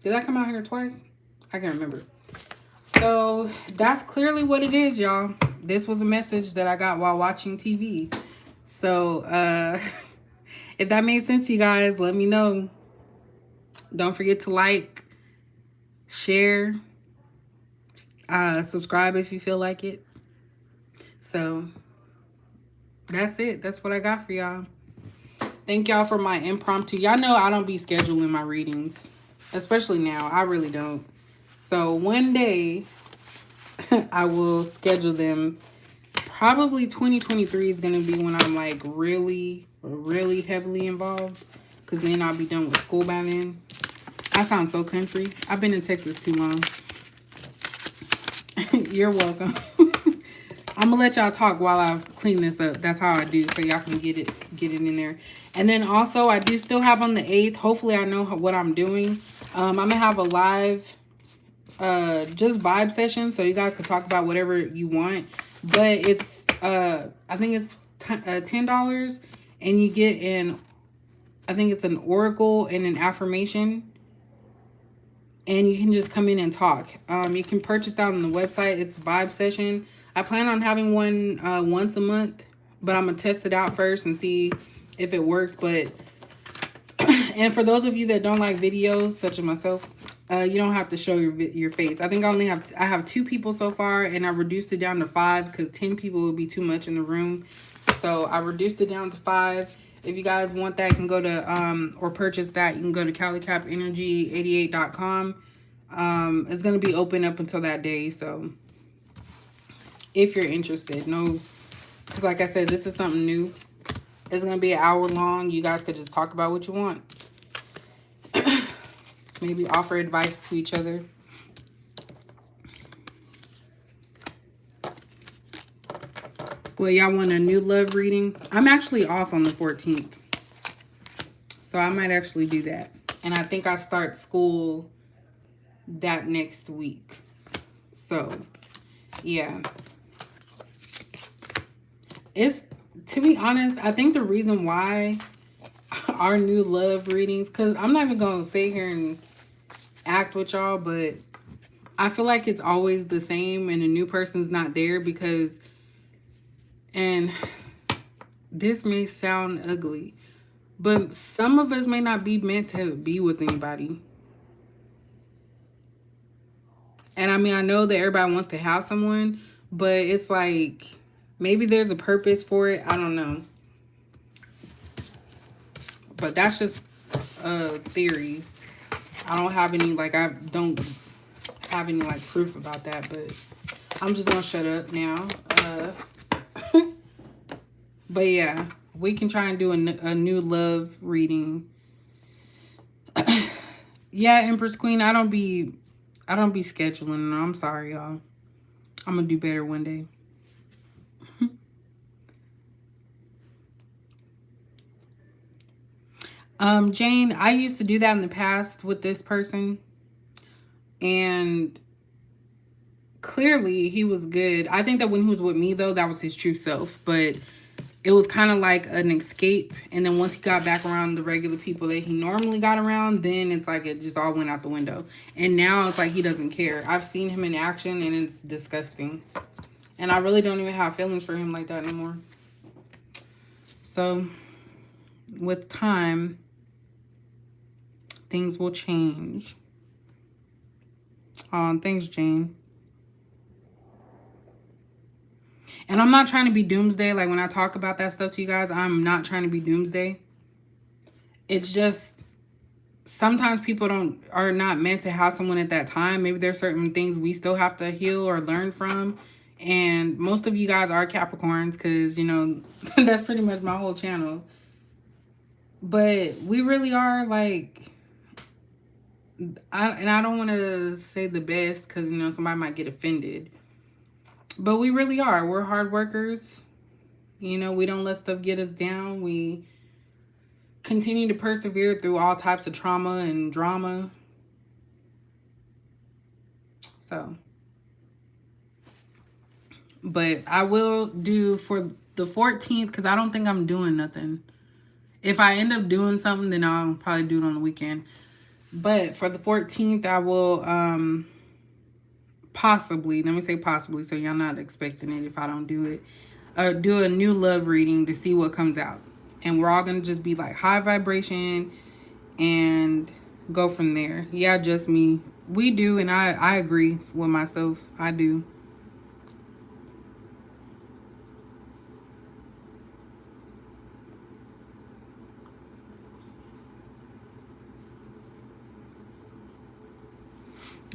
Did I come out here twice? I can't remember. So that's clearly what it is, y'all. This was a message that I got while watching TV. So if that made sense to you guys, let me know. Don't forget to like, share, subscribe if you feel like it. So that's it. That's what I got for y'all. Thank y'all for my impromptu. Y'all know I don't be scheduling my readings, especially now. I really don't. So one day I will schedule them. Probably 2023 is going to be when I'm like really heavily involved, because then I'll be done with school by then. I sound so country. I've been in Texas too long. You're welcome. I'm gonna let y'all talk while I clean this up. That's how I do, so y'all can get it in there. And then also, I do still have on the 8th. Hopefully, I know what I'm doing. I'm gonna have a live, just vibe session, so you guys can talk about whatever you want. But it's, I think it's $10, and you get I think it's an oracle and an affirmation. And you can just come in and talk. You can purchase that on the website. It's vibe session. I plan on having one once a month, but I'm gonna test it out first and see if it works. But and for those of you that don't like videos, such as myself, you don't have to show your face. I think I have 2 people so far, and I reduced it down to 5 because 10 people would be too much in the room. So I reduced it down to 5. If you guys want that, you can go to or purchase that. You can go to CaliCapEnergy88.com. It's gonna be open up until that day. So if you're interested, no, because like I said, this is something new. It's gonna be an hour long. You guys could just talk about what you want. Maybe offer advice to each other. Well, y'all want a new love reading? I'm actually off on the 14th. So I might actually do that. And I think I start school that next week. So, yeah. It's, to be honest, I think the reason why our new love readings, because I'm not even going to sit here and act with y'all, but I feel like it's always the same and a new person's not there because, and this may sound ugly, but some of us may not be meant to be with anybody. And I mean, I know that everybody wants to have someone, but it's like, maybe there's a purpose for it. I don't know. But that's just a theory. I don't have any, like, I don't have any, like, proof about that, but I'm just gonna shut up now. But yeah, we can try and do a new love reading. Yeah, Empress Queen, I don't be scheduling. I'm sorry, y'all. I'm gonna do better one day. Jane, I used to do that in the past with this person, and clearly he was good. I think that when he was with me, though, that was his true self, but it was kind of like an escape. And then once he got back around the regular people that he normally got around, then it's like it just all went out the window. And now it's like he doesn't care. I've seen him in action, and it's disgusting. And I really don't even have feelings for him like that anymore. So with time, things will change. Thanks, Jane. And I'm not trying to be doomsday. Like, when I talk about that stuff to you guys, I'm not trying to be doomsday. It's just, sometimes people are not meant to have someone at that time. Maybe there's certain things we still have to heal or learn from. And most of you guys are Capricorns because, you know, that's pretty much my whole channel. But we really are, like, I don't want to say the best because, you know, somebody might get offended. But we really are. We're hard workers. You know, we don't let stuff get us down. We continue to persevere through all types of trauma and drama. So, but I will do for the 14th because I don't think I'm doing nothing. If I end up doing something, then I'll probably do it on the weekend. But for the 14th, I will possibly, let me say possibly, so y'all not expecting it if I don't do it, do a new love reading to see what comes out. And we're all going to just be like high vibration and go from there. Yeah, just me. We do, and I agree with myself. I do.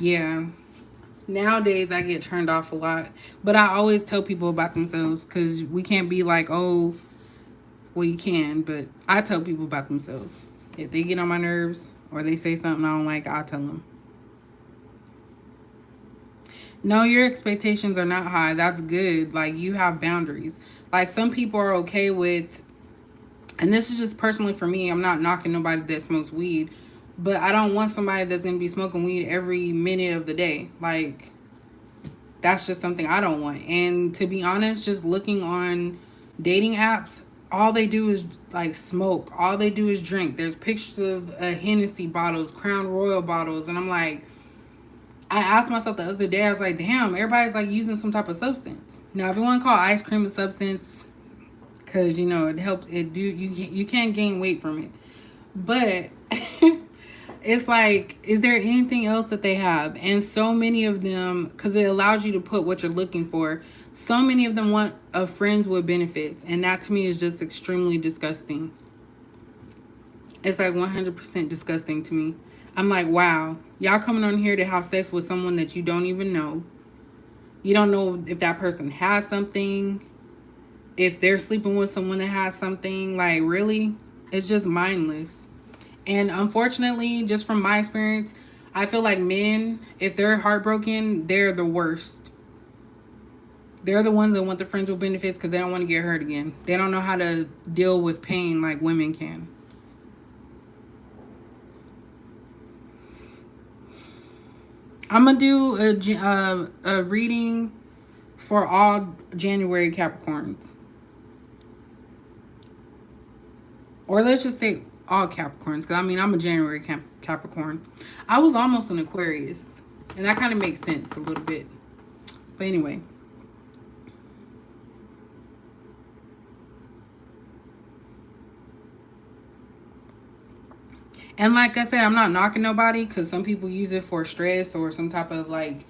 Yeah. Nowadays, I get turned off a lot. But I always tell people about themselves because we can't be like, oh, well, you can. But I tell people about themselves. If they get on my nerves or they say something I don't like, I'll tell them. No, your expectations are not high. That's good. Like, you have boundaries. Like, some people are okay with, and this is just personally for me, I'm not knocking nobody that smokes weed, but I don't want somebody that's going to be smoking weed every minute of the day. Like, that's just something I don't want. And to be honest, just looking on dating apps, all they do is like smoke. All they do is drink. There's pictures of Hennessy bottles, Crown Royal bottles. And I'm like, I asked myself the other day, I was like, damn, everybody's like using some type of substance. Now, if you want to call ice cream a substance, because you know it helps. It do you can't gain weight from it, but it's like, is there anything else that they have? And so many of them, because it allows you to put what you're looking for. So many of them want a friends with benefits, and that to me is just extremely disgusting. It's like 100% disgusting to me. I'm like, wow, y'all coming on here to have sex with someone that you don't even know. You don't know if that person has something, if they're sleeping with someone that has something. Like, really? It's just mindless. And unfortunately, just from my experience, I feel like men, if they're heartbroken, they're the worst. They're the ones that want the friends with benefits because they don't want to get hurt again. They don't know how to deal with pain like women can. I'm going to do a reading for all January Capricorns. Or let's just say all Capricorns, because I mean, I'm a January Capricorn. I was almost an Aquarius, and that kind of makes sense a little bit. But anyway. And like I said, I'm not knocking nobody, because some people use it for stress or some type of like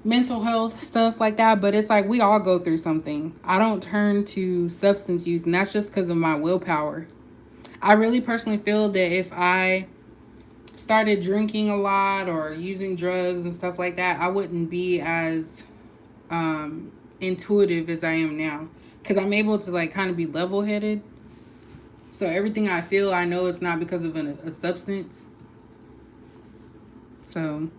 mental health stuff like that. But it's like we all go through something. I don't turn to substance use, and that's just because of my willpower. I really personally feel that if I started drinking a lot or using drugs and stuff like that, I wouldn't be as intuitive as I am now, because I'm able to like kind of be level-headed. So everything I feel, I know it's not because of a substance. So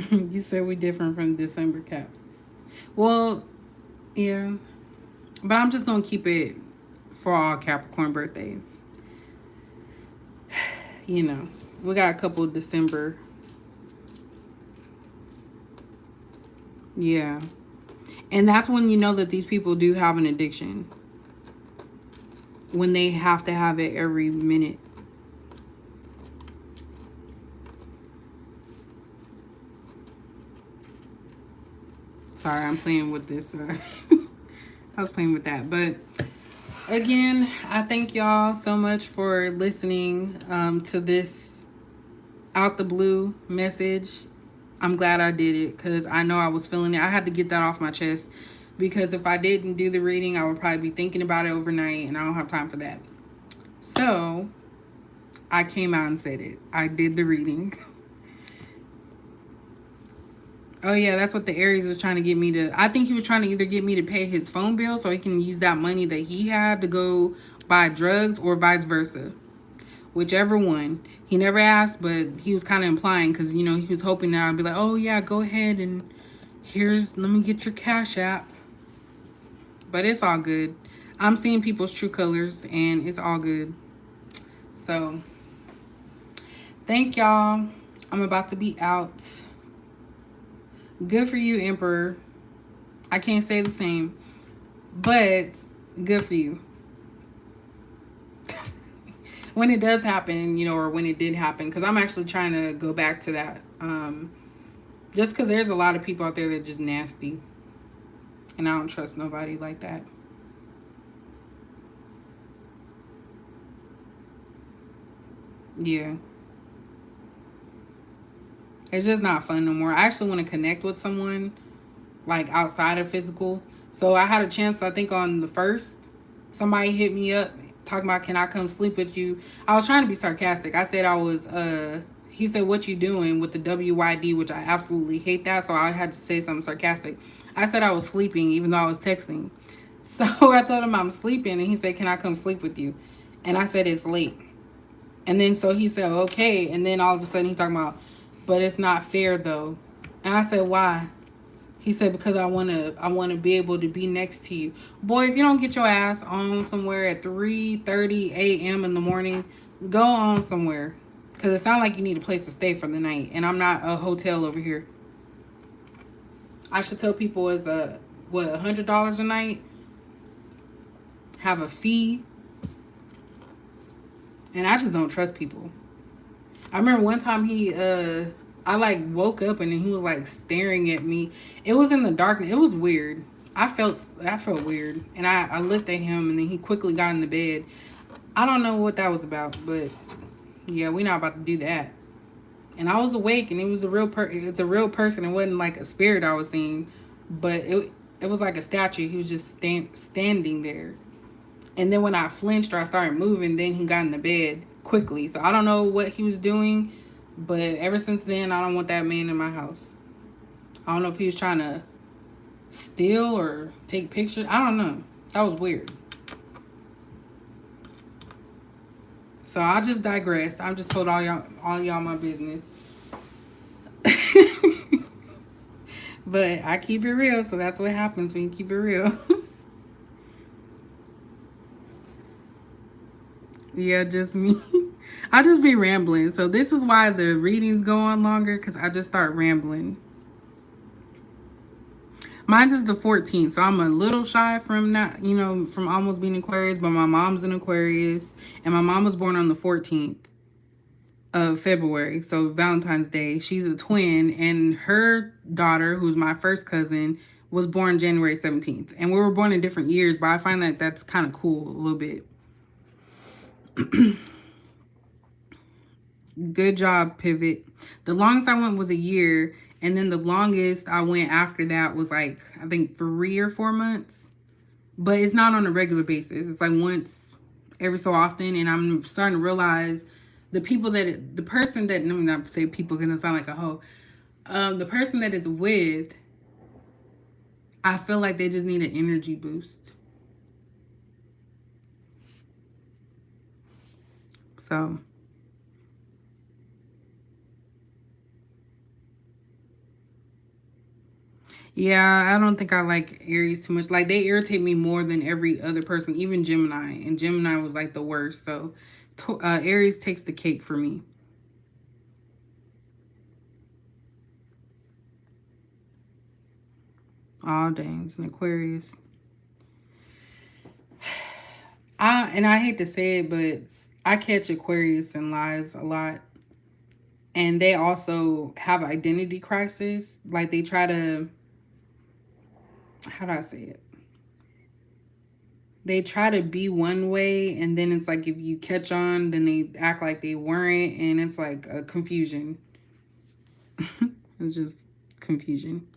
you said we different from December caps. Well, yeah. But I'm just going to keep it for all Capricorn birthdays. You know, we got a couple of December. Yeah. And that's when you know that these people do have an addiction. When they have to have it every minute. Sorry, I'm playing with this. I was playing with that. But again, I thank y'all so much for listening to this out the blue message. I'm glad I did it, because I know I was feeling it. I had to get that off my chest, because if I didn't do the reading, I would probably be thinking about it overnight, and I don't have time for that. So I came out and said it. I did the reading. Oh, yeah, that's what the Aries was trying to get me to. I think he was trying to either get me to pay his phone bill so he can use that money that he had to go buy drugs, or vice versa. Whichever one. He never asked, but he was kind of implying, because, you know, he was hoping that I'd be like, oh, yeah, go ahead and let me get your Cash App. But it's all good. I'm seeing people's true colors, and it's all good. So, thank y'all. I'm about to be out. Good for you, Emperor. I can't say the same, but good for you. When it does happen, you know, or when it did happen, because I'm actually trying to go back to that. Just because there's a lot of people out there that are just nasty, and I don't trust nobody like that. Yeah. It's just not fun no more. I actually want to connect with someone, like, outside of physical. So I had a chance, I think on the 1st, somebody hit me up talking about, can I come sleep with you? I was trying to be sarcastic. I said I was, he said, what you doing, with the WYD, which I absolutely hate that. So I had to say something sarcastic. I said I was sleeping, even though I was texting. So I told him I'm sleeping, and he said, can I come sleep with you? And I said, it's late. And then so he said, okay. And then all of a sudden he talking about, but it's not fair though. And I said, why? He said, because I wanna be able to be next to you. Boy, if you don't get your ass on somewhere at 3:30 a.m. in the morning, go on somewhere. Because it sounds like you need a place to stay for the night. And I'm not a hotel over here. I should tell people it's $100 a night. Have a fee. And I just don't trust people. I remember one time I like woke up and then he was like staring at me. It was in the darkness. It was weird. I felt weird. And I looked at him and then he quickly got in the bed. I don't know what that was about, but yeah, we're not about to do that. And I was awake and it was a it's a real person. It wasn't like a spirit I was seeing, but it was like a statue. He was just standing there. And then when I flinched or I started moving, then he got in the bed quickly. So I don't know what he was doing, but ever since then, I don't want that man in my house. I don't know if he was trying to steal or take pictures. I don't know. That was weird. So I just digress. I just told all y'all my business. But I keep it real, so that's what happens when you keep it real. Yeah, just me. I just be rambling. So this is why the readings go on longer, because I just start rambling. Mine is the 14th, so I'm a little shy from not, from almost being Aquarius, but my mom's an Aquarius, and my mom was born on the 14th of February, so Valentine's Day. She's a twin, and her daughter, who's my first cousin, was born January 17th. And we were born in different years, but I find that that's kind of cool a little bit. Good job, Pivot. The longest I went was a year, and then the longest I went after that was like, I think 3 or 4 months. But it's not on a regular basis. It's like once every so often, and I'm starting to realize the person that, let me not say people because it sound like a hoe. The person that it's with, I feel like they just need an energy boost. So yeah, I don't think I like Aries too much. Like they irritate me more than every other person, even Gemini. And Gemini was like the worst. So Aries takes the cake for me. Oh, dang, it's an Aquarius. I hate to say it, but I catch Aquarius in lies a lot. And they also have identity crisis. Like they try to, how do I say it? They try to be one way, and then it's like if you catch on, then they act like they weren't, and it's like a confusion. It's just confusion.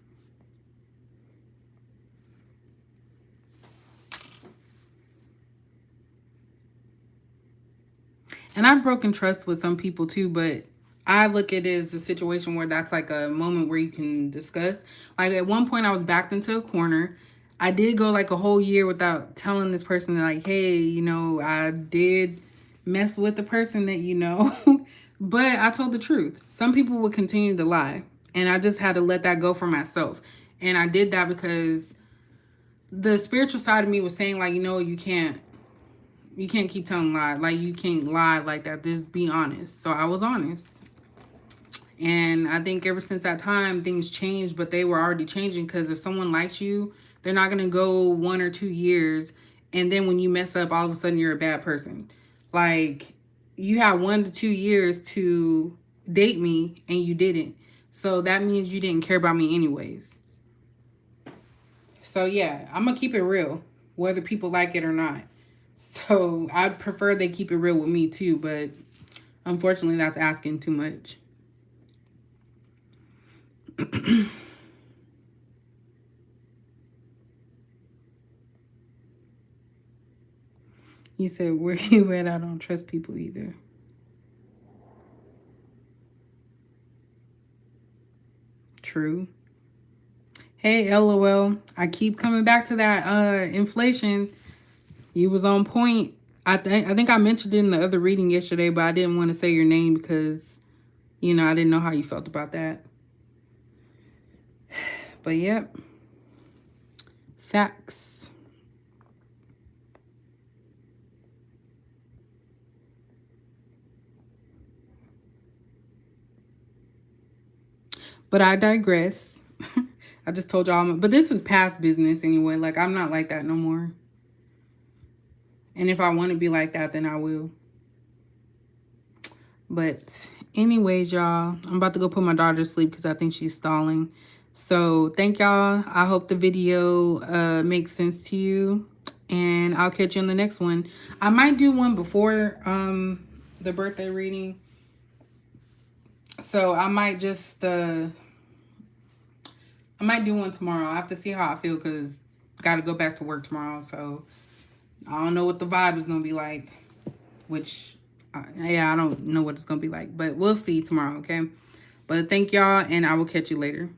And I've broken trust with some people too, but I look at it as a situation where that's like a moment where you can discuss. Like at one point, I was backed into a corner. I did go like a whole year without telling this person, like, hey, I did mess with the person that but I told the truth. Some people would continue to lie, and I just had to let that go for myself. And I did that because the spiritual side of me was saying, like, you can't keep telling lies. Like, you can't lie like that. Just be honest. So I was honest. And I think ever since that time, things changed, but they were already changing because if someone likes you, they're not going to go 1 or 2 years. And then when you mess up, all of a sudden you're a bad person. Like, you had 1 to 2 years to date me and you didn't. So that means you didn't care about me anyways. So yeah, I'm going to keep it real, whether people like it or not. So I prefer they keep it real with me too, but unfortunately that's asking too much. You said, where you at? I don't trust people either. True. Hey, LOL. I keep coming back to that inflation. You was on point. I think I mentioned it in the other reading yesterday, but I didn't want to say your name because, I didn't know how you felt about that. But yep. Facts. But I digress. I just told y'all, but this is past business anyway. Like, I'm not like that no more. And if I want to be like that, then I will. But Anyways, y'all, I'm about to go put my daughter to sleep because I think she's stalling. So thank y'all. I hope the video makes sense to you. And I'll catch you on the next one. I might do one before the birthday reading. So I might just I might do one tomorrow. I have to see how I feel because I got to go back to work tomorrow. So I don't know what the vibe is going to be like, which, yeah, I don't know what it's going to be like. But we'll see tomorrow, okay? But thank y'all, and I will catch you later.